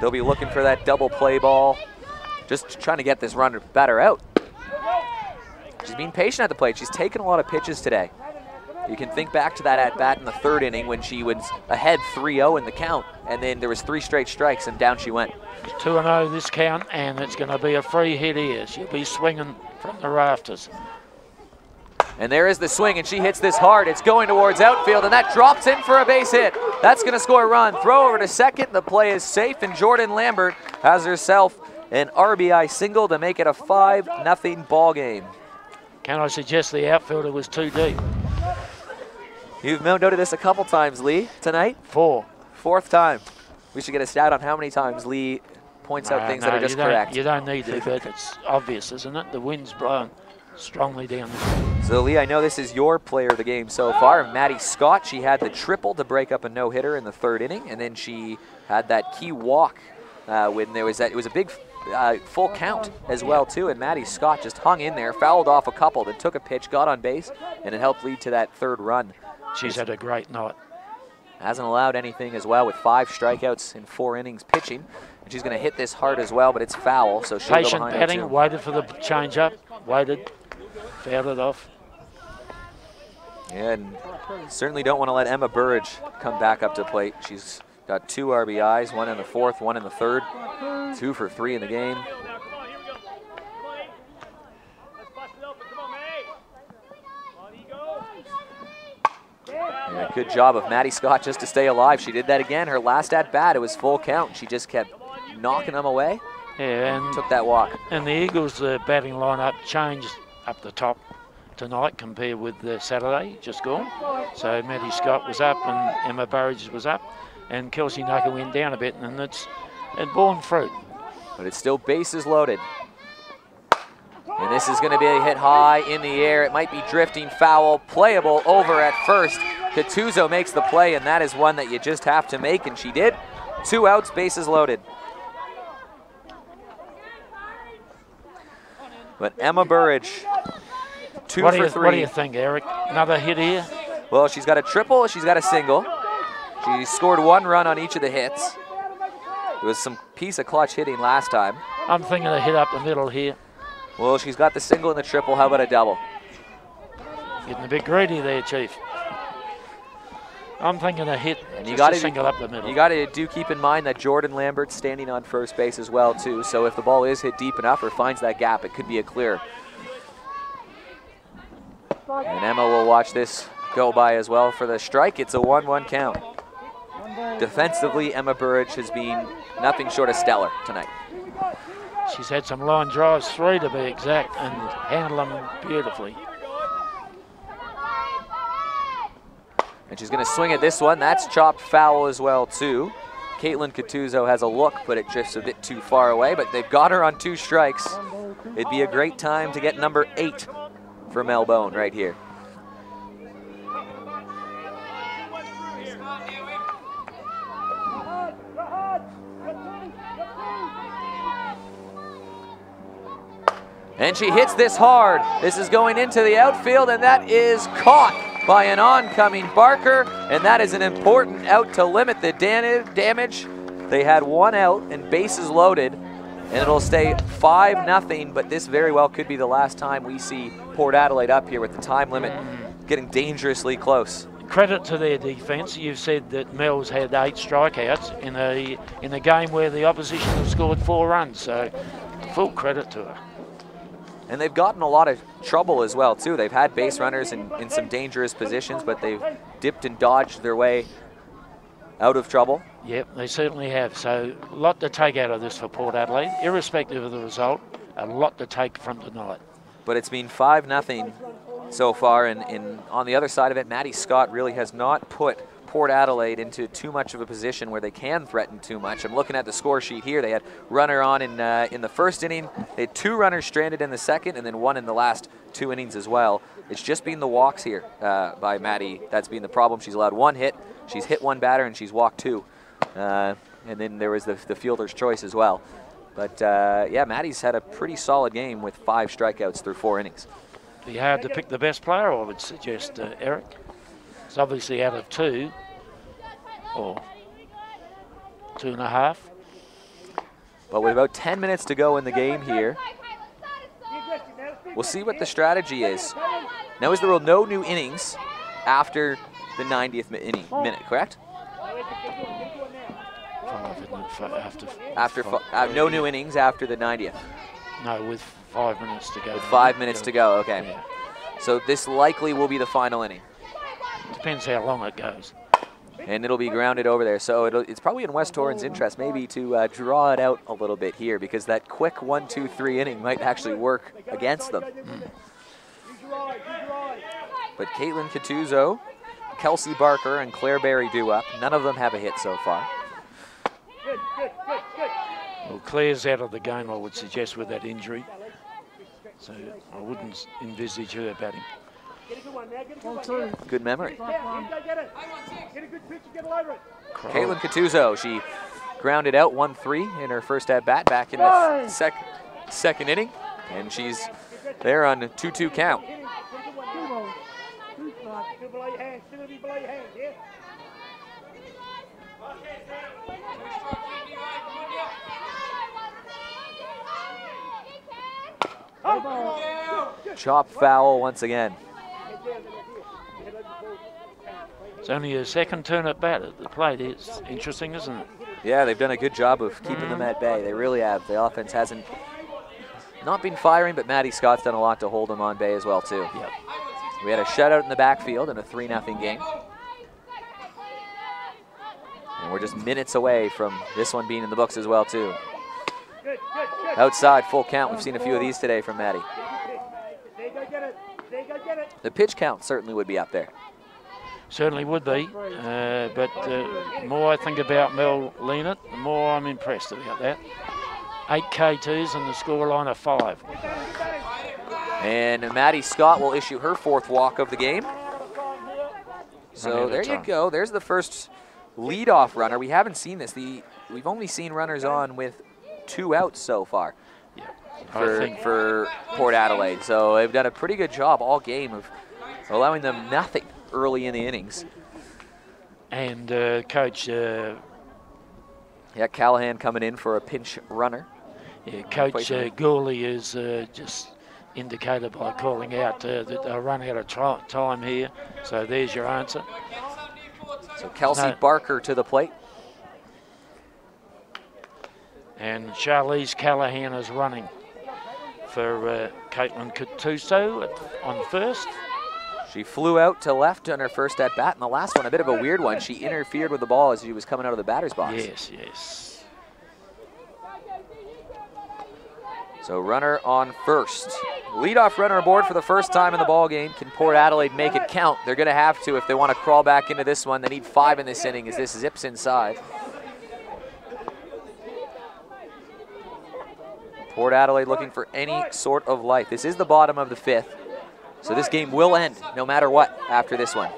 They'll be looking for that double play ball. Just trying to get this runner batter out. She's being patient at the plate. She's taken a lot of pitches today. You can think back to that at-bat in the 3rd inning when she was ahead 3-0 in the count, and then there was 3 straight strikes, and down she went. 2-0 this count, and it's going to be a free hit here. She'll be swinging from the rafters. And there is the swing, and she hits this hard. It's going towards outfield, and that drops in for a base hit. That's going to score a run. Throw over to second. The play is safe, and Jordan Lambert has herself an RBI single to make it a 5-0 ball game. Can I suggest the outfielder was too deep? You've noted this a couple times, Lee, tonight? 4. 4th time. We should get a stat on how many times Lee points out things that are just correct. You don't need to, but it's obvious, isn't it? The wind's blowing strongly down the... So, Lee, I know this is your player of the game so far. Maddie Scott, she had the triple to break up a no-hitter in the 3rd inning, and then she had that key walk when there was that. It was a big full count as well, too, and Maddie Scott just hung in there, fouled off a couple, then took a pitch, got on base, and it helped lead to that 3rd run. She's had a great night. Hasn't allowed anything as well with 5 strikeouts in 4 innings pitching. And she's going to hit this hard as well, but it's foul, so she'll Patient go behind batting, it too. waited for the change-up, waited, fouled it off. Yeah, and certainly don't want to let Emma Burridge come back up to plate. She's got 2 RBIs, 1 in the 4th, 1 in the 3rd, 2 for 3 in the game. Yeah, good job of Maddie Scott just to stay alive. She did that again. Her last at-bat, it was full count. She just kept knocking them away. Yeah, and took that walk. And the Eagles' batting lineup changed up the top tonight compared with Saturday, just gone. So Maddie Scott was up and Emma Burridge was up, and Kelsey Nucker went down a bit, and it borne fruit. But it's still bases loaded. And this is going to be a hit high in the air. It might be drifting foul, playable over at first. Catuzzo makes the play, and that is one that you just have to make, and she did. 2 outs, bases loaded. But Emma Burridge, 2 for 3. What do you think, Eric? Another hit here? Well, she's got a triple, she's got a single. She scored 1 run on each of the hits. There was some piece of clutch hitting last time. I'm thinking a hit up the middle here. Well, she's got the single and the triple. How about a double? Getting a bit greedy there, Chief. I'm thinking a hit, and you got to single up the middle. You got to keep in mind that Jordan Lambert's standing on first base as well, too. So if the ball is hit deep enough or finds that gap, it could be a clear. And Emma will watch this go by as well for the strike. It's a 1-1 count. Defensively, Emma Burridge has been nothing short of stellar tonight. She's had some line drives, 3 to be exact, and handled them beautifully. And she's going to swing at this one. That's chopped foul as well, too. Caitlin Catuzzo has a look, but it drifts a bit too far away, but they've got her on 2 strikes. It'd be a great time to get number 8 for Mel Bone right here. And she hits this hard. This is going into the outfield, and that is caught by an oncoming Barker, and that is an important out to limit the damage. They had 1 out and bases loaded, and it'll stay 5-0, but this very well could be the last time we see Port Adelaide up here with the time limit getting dangerously close. Credit to their defence. You've said that Mel's had 8 strikeouts in a game where the opposition have scored 4 runs, so full credit to her. And they've gotten a lot of trouble as well, too. They've had base runners in some dangerous positions, but they've dipped and dodged their way out of trouble. Yep, they certainly have. So a lot to take out of this for Port Adelaide. Irrespective of the result, a lot to take from tonight. But it's been 5-0 so far, and on the other side of it, Maddie Scott really has not put Port Adelaide into too much of a position where they can threaten too much. I'm looking at the score sheet here. They had runner on in the first inning. They had 2 runners stranded in the second, and then 1 in the last 2 innings as well. It's just been the walks here by Maddie. That's been the problem. She's allowed 1 hit. She's hit 1 batter, and she's walked 2. And then there was the fielder's choice as well. But yeah, Maddie's had a pretty solid game with 5 strikeouts through 4 innings. Be hard to pick the best player, I would suggest, Eric. It's obviously out of 2 or 2.5. But with about 10 minutes to go in the game here, we'll see what the strategy is. Now, is there no new innings after the 90th minute, correct? No new innings after the 90th. No, with 5 minutes to go. With 5 minutes to go, okay. Yeah. So this likely will be the final inning. Depends how long it goes. And it'll be grounded over there. So it's probably in West Torrens' interest maybe to draw it out a little bit here, because that quick 1, 2, 3 inning might actually work against them. But Caitlin Catuzzo, Kelsey Barker, and Claire Berry due up. None of them have a hit so far. Well, Claire's out of the game, I would suggest, with that injury. So I wouldn't envisage her batting. Good memory. Caitlin Catuzzo, she grounded out 1-3 in her first at-bat back in the second inning, and she's there on a 2-2 count. Chop foul once again. It's only a second turn at bat at the plate. It's interesting, isn't it? Yeah, they've done a good job of keeping them at bay. They really have. The offense hasn't not been firing, but Maddie Scott's done a lot to hold them on bay as well, too. Yep. We had a shutout in the backfield in a 3-0 game. And we're just minutes away from this one being in the books as well, too. Outside, full count. We've seen a few of these today from Maddie. The pitch count certainly would be up there. Certainly would be, but the more I think about Mel Leonard, the more I'm impressed about that. 8 K2s and the scoreline of 5. And Maddie Scott will issue her 4th walk of the game. So there you go. There's the first leadoff runner. We haven't seen this. We've only seen runners on with 2 outs so far for Port Adelaide. So they've done a pretty good job all game of allowing them nothing early in the innings. And Coach... Callahan coming in for a pinch runner. Yeah, Coach Gourley is just indicated by calling out that they'll run out of time here. So there's your answer. So Kelsey Barker to the plate. And Charlize Callahan is running for Caitlin Cattuso on first. She flew out to left on her first at bat, and the last one, a bit of a weird one. She interfered with the ball as she was coming out of the batter's box. Yes, yes. So runner on first. Leadoff runner aboard for the first time in the ball game. Can Port Adelaide make it count? They're going to have to if they want to crawl back into this one. They need 5 in this inning as this zips inside. Port Adelaide looking for any sort of life. This is the bottom of the 5th. So this game will end no matter what after this one.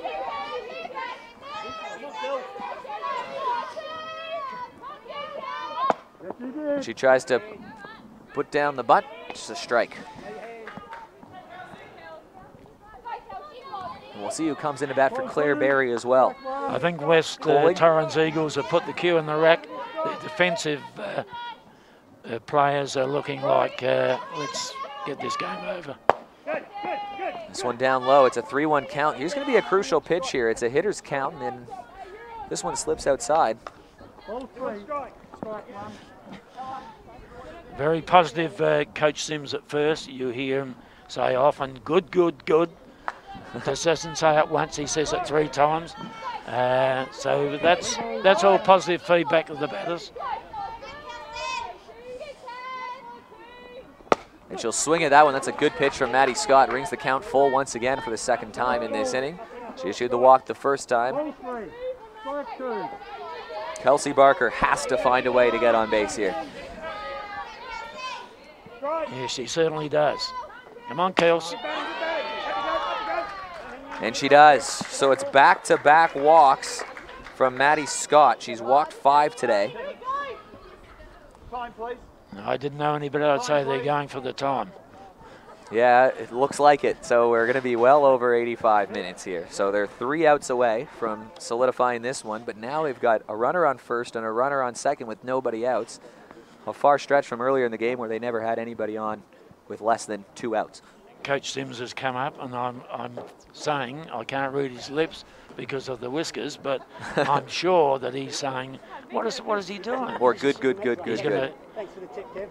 She tries to put down the bunt. Just a strike. And we'll see who comes into bat for Claire Berry as well. I think West Torrens Eagles have put the cue in the rack. The defensive players are looking like, let's get this game over. This one down low. It's a 3-1 count. Here's going to be a crucial pitch here. It's a hitter's count, and then this one slips outside. Very positive Coach Sims at first. You hear him say often, good, good, good. Just doesn't say it once, he says it 3 times. So that's all positive feedback of the batters. And she'll swing at that one. That's a good pitch from Maddie Scott. Rings the count full once again for the 2nd time in this inning. She issued the walk the first time. Kelsey Barker has to find a way to get on base here. Yeah, she certainly does. Come on, Kels. And she does. So it's back-to-back walks from Maddie Scott. She's walked 5 today. Time, please. I didn't know any, but I'd say they're going for the time. Yeah, it looks like it. So we're going to be well over 85 minutes here. So they're 3 outs away from solidifying this one, but now they've got a runner on first and a runner on second with nobody outs. A far stretch from earlier in the game where they never had anybody on with less than 2 outs. Coach Sims has come up, and I'm saying, I can't read his lips because of the whiskers, but I'm sure that he's saying, what is he doing? Or good, good, good, good, good. Thanks for the tip, Kev.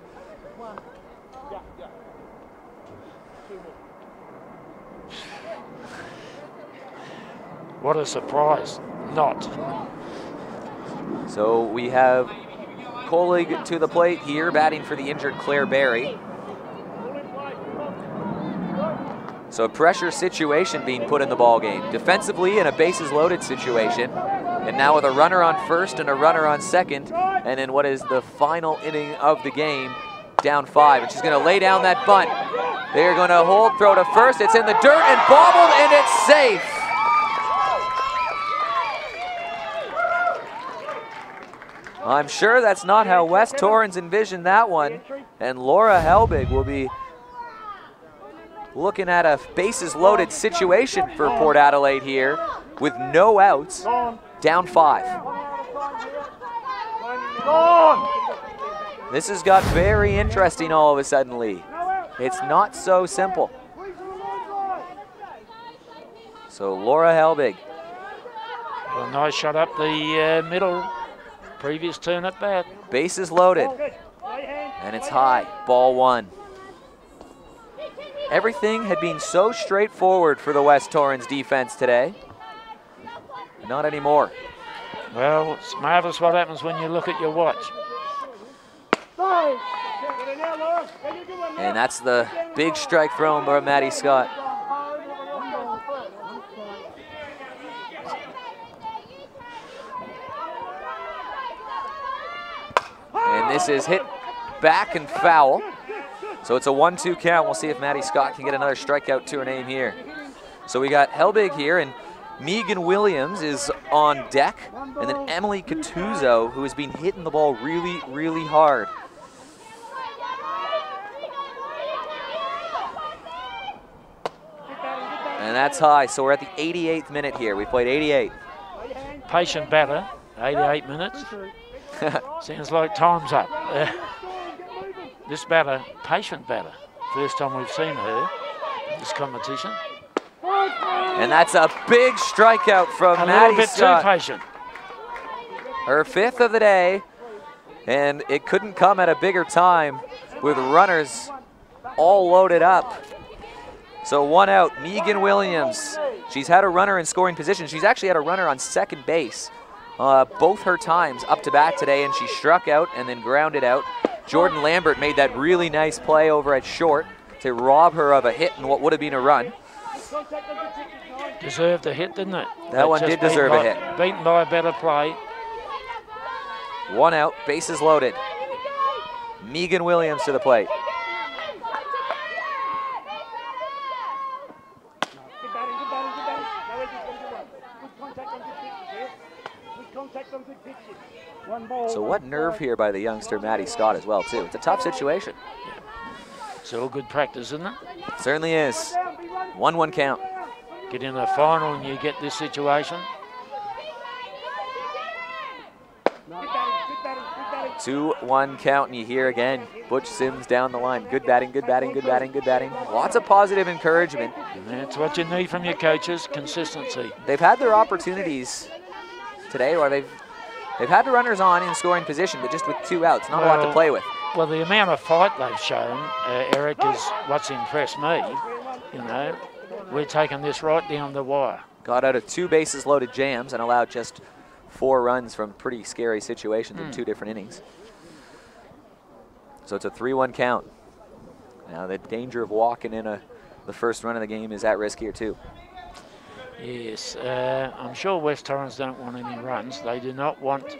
What a surprise. Not. So we have Colleague to the plate here, batting for the injured Claire Berry. So a pressure situation being put in the ball game. Defensively in a bases loaded situation. And now with a runner on first and a runner on second. And in what is the final inning of the game, down 5. And she's going to lay down that bunt. They're going to hold, throw to first. It's in the dirt and bobbled, and it's safe. I'm sure that's not how West Torrens envisioned that one. And Laura Helbig will be looking at a bases loaded situation for Port Adelaide here with no outs, down 5. This has got very interesting all of a sudden, Lee. It's not so simple. So Laura Helbig. A nice shot up the middle. Previous turn at bat. Bases loaded. And it's high. Ball 1. Everything had been so straightforward for the West Torrens defense today. Not anymore. Well, it's marvelous what happens when you look at your watch. And that's the big strike thrown by Maddie Scott. And this is hit back and foul. So it's a 1-2 count. We'll see if Maddie Scott can get another strikeout to her name here. So we got Helbig here, and Meghan Williams is on deck, and then Emily Cattuso, who has been hitting the ball really, really hard. And that's high, so we're at the 88th minute here. We played 88. Patient batter, 88 minutes. Sounds like time's up. this batter, patient batter. First time we've seen her in this competition. And that's a big strikeout from Maddie A little bit Scott. too patient. Her 5th of the day, and it couldn't come at a bigger time with runners all loaded up. So 1 out, Meghan Williams. She's had a runner in scoring position. She's actually had a runner on second base both her times up to bat today, and she struck out and then grounded out. Jordan Lambert made that really nice play over at short to rob her of a hit and what would have been a run. Deserved a hit, didn't it? That one did deserve a hit. Beaten by a better play. 1 out, bases loaded. Meghan Williams to the plate. So what nerve here by the youngster Maddie Scott as well too. It's a tough situation. Yeah. It's all good practice, isn't it? Certainly is. 1-1 count. Get in a final and you get this situation. 2-1 count, and you hear again Butch Sims down the line. Good batting, good batting, good batting, good batting. Lots of positive encouragement. That's what you need from your coaches, consistency. They've had their opportunities today, or they've had the runners on in scoring position, but just with 2 outs, not a lot to play with. Well, the amount of fight they've shown, Eric, is what's impressed me. You know, we're taking this right down the wire. Got out of 2 bases loaded jams and allowed just 4 runs from pretty scary situations in 2 different innings. So it's a 3-1 count. Now the danger of walking in the first run of the game is at risk here too. Yes, I'm sure West Torrens don't want any runs. They do not want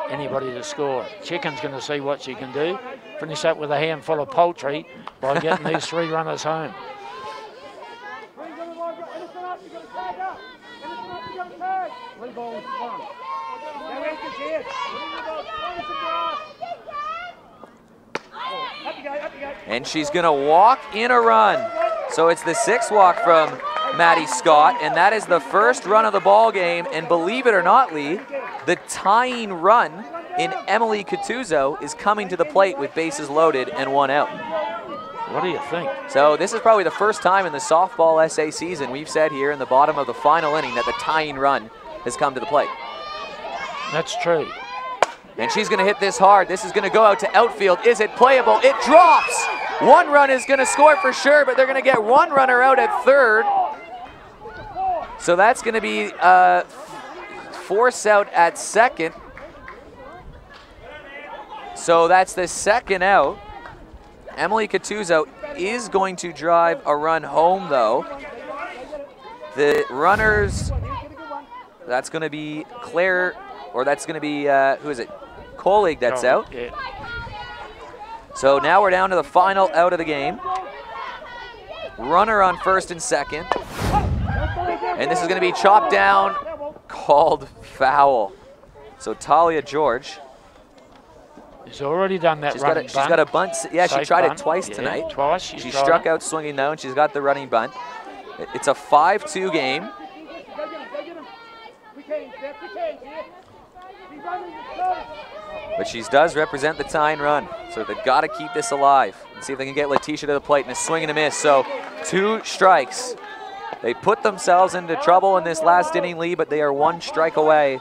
anybody to score. Chicken's going to see what she can do. Finish up with a handful of poultry by getting these 3 runners home. And she's going to walk in a run. So it's the 6th walk from Maddie Scott, and that is the first run of the ball game. And believe it or not, Lee, the tying run in Emily Catuzzo is coming to the plate with bases loaded and 1 out. What do you think? So this is probably the first time in the softball SA season we've said here in the bottom of the final inning that the tying run has come to the plate. That's true. And she's going to hit this hard. This is going to go out to outfield. Is it playable? It drops. 1 run is going to score for sure, but they're going to get 1 runner out at third. So that's going to be force out at second. So that's the 2nd out. Emily Catuzzo is going to drive a run home, though. The runners, that's going to be Claire, or that's going to be, who is it? Colleague that's out. Yeah. So now we're down to the final out of the game. Runner on 1st and 2nd. And this is going to be chopped down, called foul. So Talia George. She's already done that running bunt. She's got a bunt. Yeah, she tried it twice Yeah, tonight. Twice. She struck out swinging though, and she's got the running bunt. It's a 5-2 game. But she does represent the tying run, so they've got to keep this alive and see if they can get Letitia to the plate, and a swing and a miss. So 2 strikes. They put themselves into trouble in this last inning lead, but they are 1 strike away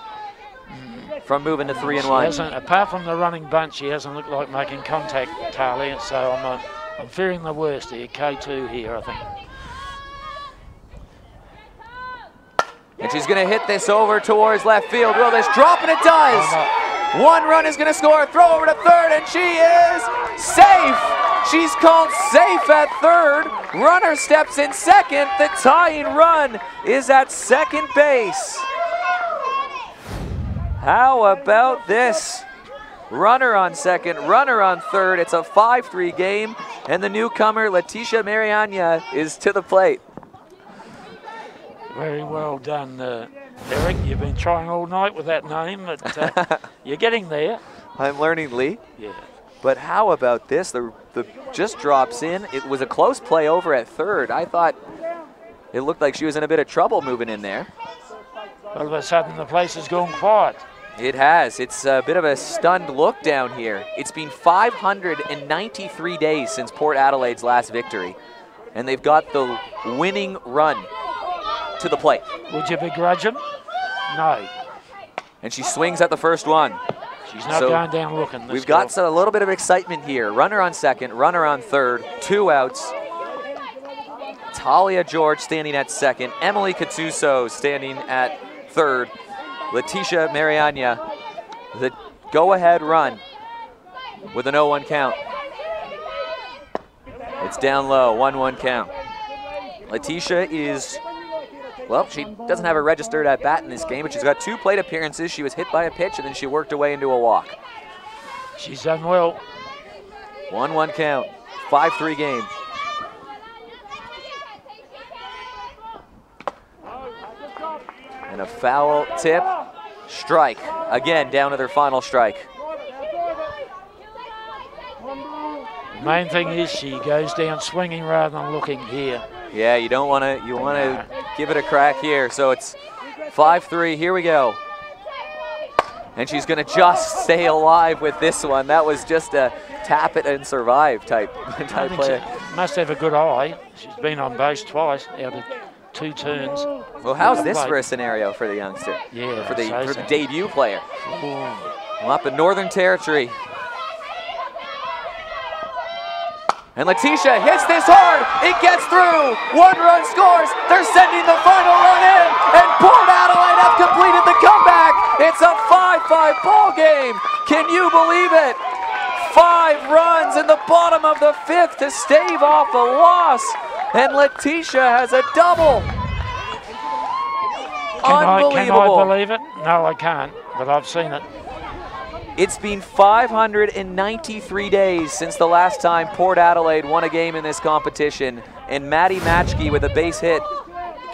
from moving to 3-1. Apart from the running bunt, she hasn't looked like making contact, Talia. So I'm fearing the worst here. K2 here, I think. And she's going to hit this over towards left field. Will this drop? And it does. 1 run is going to score. Throw over to third, and she is safe. She's called safe at third. Runner steps in second. The tying run is at second base. How about this? Runner on second, runner on third. It's a 5-3 game, and the newcomer, Letitia Mariana, is to the plate. Very well done, Eric. You've been trying all night with that name, but you're getting there. I'm learning, Lee. Yeah. But how about this? The just drops in. It was a close play over at third. I thought it looked like she was in a bit of trouble moving in there. All of a sudden, the place has gone quiet. It has. It's a bit of a stunned look down here. It's been 593 days since Port Adelaide's last victory, and they've got the winning run to the plate. Would you begrudge him? No. And she swings at the first one. She's not going down looking. We've got a little bit of excitement here. Runner on second, runner on third, 2 outs. Talia George standing at second, Emily Cattuso standing at third, Letitia Mariana, the go-ahead run with an 0-1 count. It's down low, 1-1 count. Letitia is, well, she doesn't have a registered at bat in this game, but she's got 2 plate appearances. She was hit by a pitch, and then she worked her way into a walk. She's done well. 1-1 count, 5-3 game. And a foul tip, strike. Again, down to their final strike. The main thing is she goes down swinging rather than looking here. Yeah, you don't want to. You want to give it a crack here. So it's 5-3. Here we go. And she's going to just stay alive with this one. That was just a tap it and survive type play. She must have a good eye. She's been on base twice out of 2 turns. Well, how's this for a scenario for the youngster? Yeah, for the debut player. Well, up in Northern Territory. And Letitia hits this hard. It gets through. 1 run scores. They're sending the final run in. And Port Adelaide have completed the comeback. It's a 5-5 ball game. Can you believe it? 5 runs in the bottom of the 5th to stave off a loss. And Letitia has a double. Unbelievable. Can I believe it? No, I can't, but I've seen it. It's been 593 days since the last time Port Adelaide won a game in this competition, and Maddie Matchke with a base hit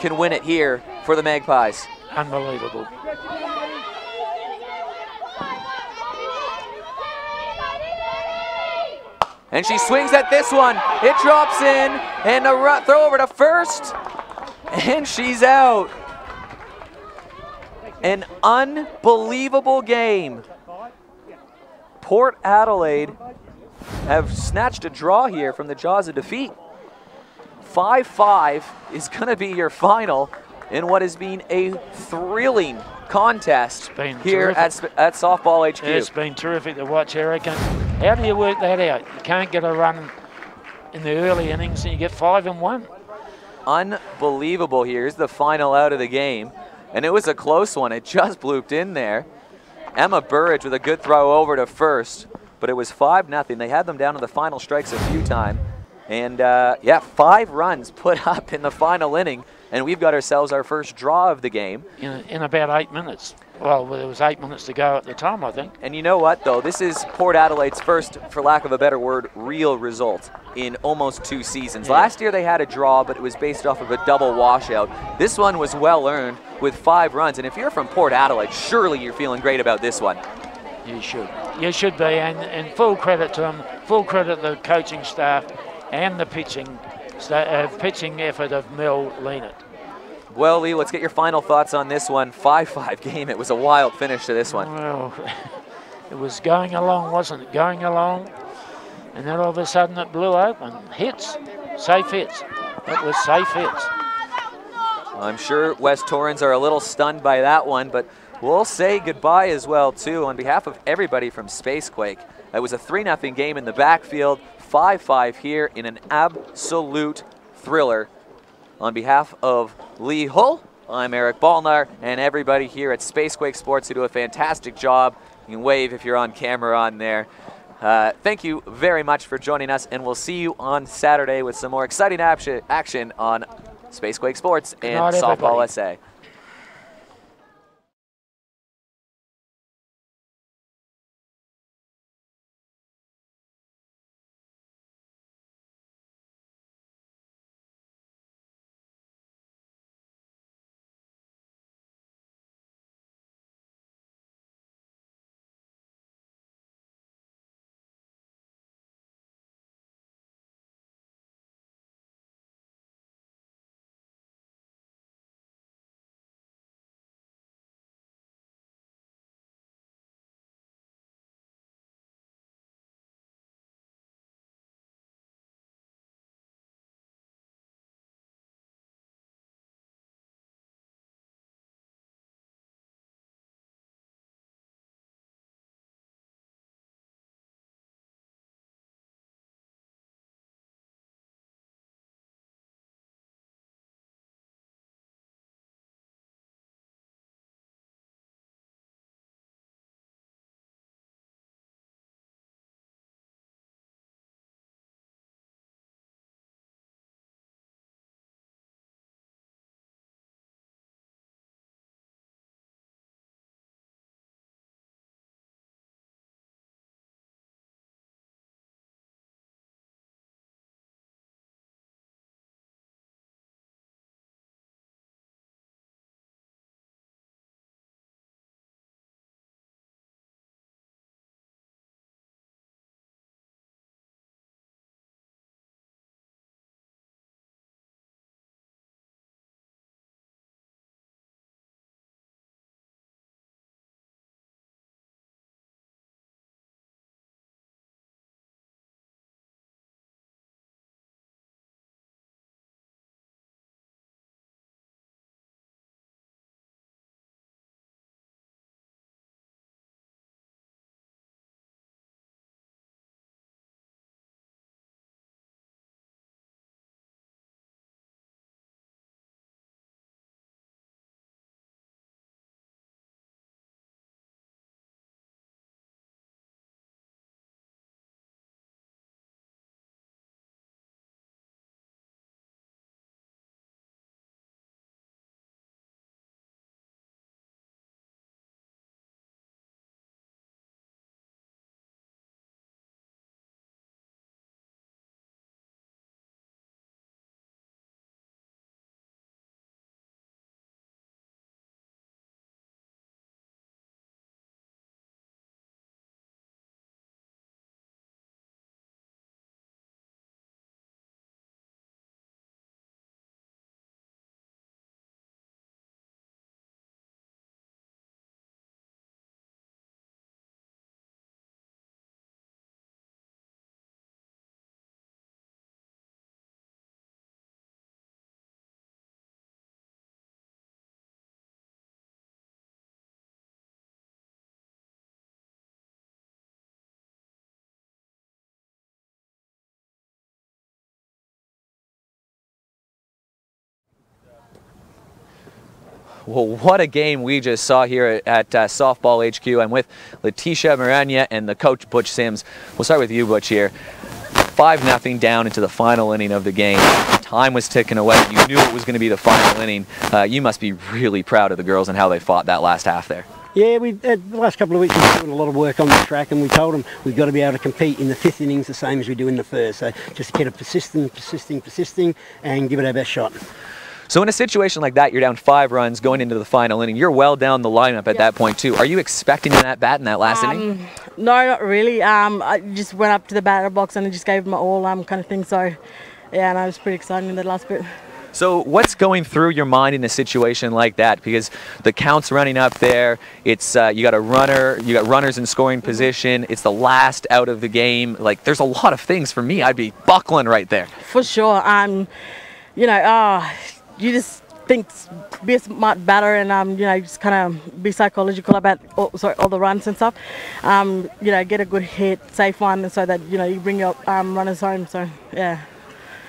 can win it here for the Magpies. Unbelievable. And she swings at this one. It drops in, and a throw over to first, and she's out. An unbelievable game. Port Adelaide have snatched a draw here from the jaws of defeat. 5-5 is going to be your final in what has been a thrilling contest here at Softball HQ. It's been terrific to watch, Eric. And how do you work that out? You can't get a run in the early innings and you get 5 and 1. Unbelievable. Here's the final out of the game. And it was a close one. It just blooped in there. Emma Burridge with a good throw over to first, but it was 5-0. They had them down to the final strikes a few times. And yeah, 5 runs put up in the final inning, and we've got ourselves our first draw of the game. In about 8 minutes. Well, there was 8 minutes to go at the time, I think. And you know what, though? This is Port Adelaide's first, for lack of a better word, real result in almost 2 seasons. Yeah. Last year they had a draw, but it was based off of a double washout. This one was well earned with 5 runs. And if you're from Port Adelaide, surely you're feeling great about this one. You should. You should be. And full credit to them, full credit to the coaching staff and the pitching effort of Mel Leonard. Well, Lee, let's get your final thoughts on this one. 5-5 game. It was a wild finish to this one. Well, it was going along, wasn't it? Going along, and then all of a sudden it blew open. Hits, safe hits. It was safe hits. I'm sure West Torrens are a little stunned by that one, but we'll say goodbye as well, too, on behalf of everybody from Spacequake. It was a 3-0 game in the backfield, 5-5 here in an absolute thriller. On behalf of Lee Hull, I'm Eric Ballnar, and everybody here at Spacequake Sports who do a fantastic job. You can wave if you're on camera on there. Thank you very much for joining us, and we'll see you on Saturday with some more exciting action on Spacequake Sports and Softball SA. Well, what a game we just saw here at Softball HQ. I'm with Letitia Miranda and the coach, Butch Sims. We'll start with you, Butch, here. 5-0 down into the final inning of the game. Time was ticking away. You knew it was going to be the final inning. You must be really proud of the girls and how they fought that last half there. Yeah, the last couple of weeks we've been doing a lot of work on the track, and we told them we've got to be able to compete in the 5th innings the same as we do in the 1st. So just keep persisting, and give it our best shot. So in a situation like that, you're down 5 runs going into the final inning. You're well down the lineup at that point too. Are you expecting that bat in that last inning? No, not really. I just went up to the batter box and I just gave it my all, kind of thing. So yeah, and I was pretty excited in the last bit. So what's going through your mind in a situation like that? Because the count's running up there. It's you got a runner, you got runners in scoring position. It's the last out of the game. Like, there's a lot of things for me. I'd be buckling right there. For sure. You know, you just think, be a smart batter, and you know, just kind of be psychological about all the runs and stuff. You know, get a good hit, safe one, so that you know you bring your runners home. So yeah.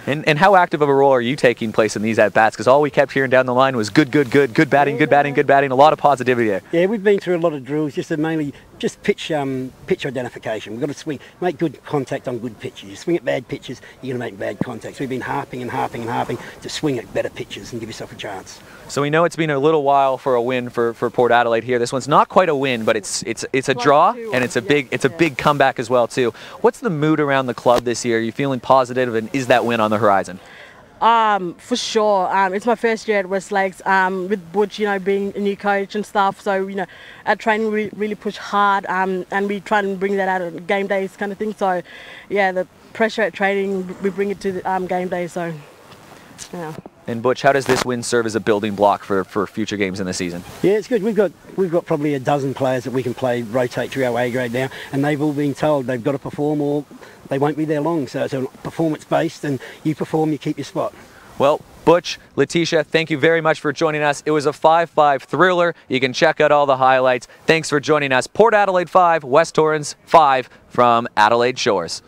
And how active of a role are you taking place in these at-bats? Because all we kept hearing down the line was good batting, a lot of positivity there. Yeah, we've been through a lot of drills, just mainly just pitch identification. We've got to swing, make good contact on good pitches. You swing at bad pitches, you're going to make bad contacts. We've been harping to swing at better pitches and give yourself a chance. So we know it's been a little while for a win for Port Adelaide here. This one's not quite a win, but it's a draw, and it's a big comeback as well too. What's the mood around the club this year? Are you feeling positive, and is that win on the horizon? For sure. It's my first year at West Lakes, with Butch, you know, being a new coach and stuff. So, you know, at training we really push hard, and we try and bring that out on game days kind of thing. So, yeah, the pressure at training, we bring it to the game day. So, yeah. And Butch, how does this win serve as a building block for future games in the season? Yeah, it's good. We've got probably a dozen players that we can rotate through our A grade now, and they've all been told they've got to perform or they won't be there long. So it's performance based, and you perform, you keep your spot. Well, Butch, Letitia, thank you very much for joining us. It was a 5-5 thriller. You can check out all the highlights. Thanks for joining us. Port Adelaide 5, West Torrens 5 from Adelaide Shores.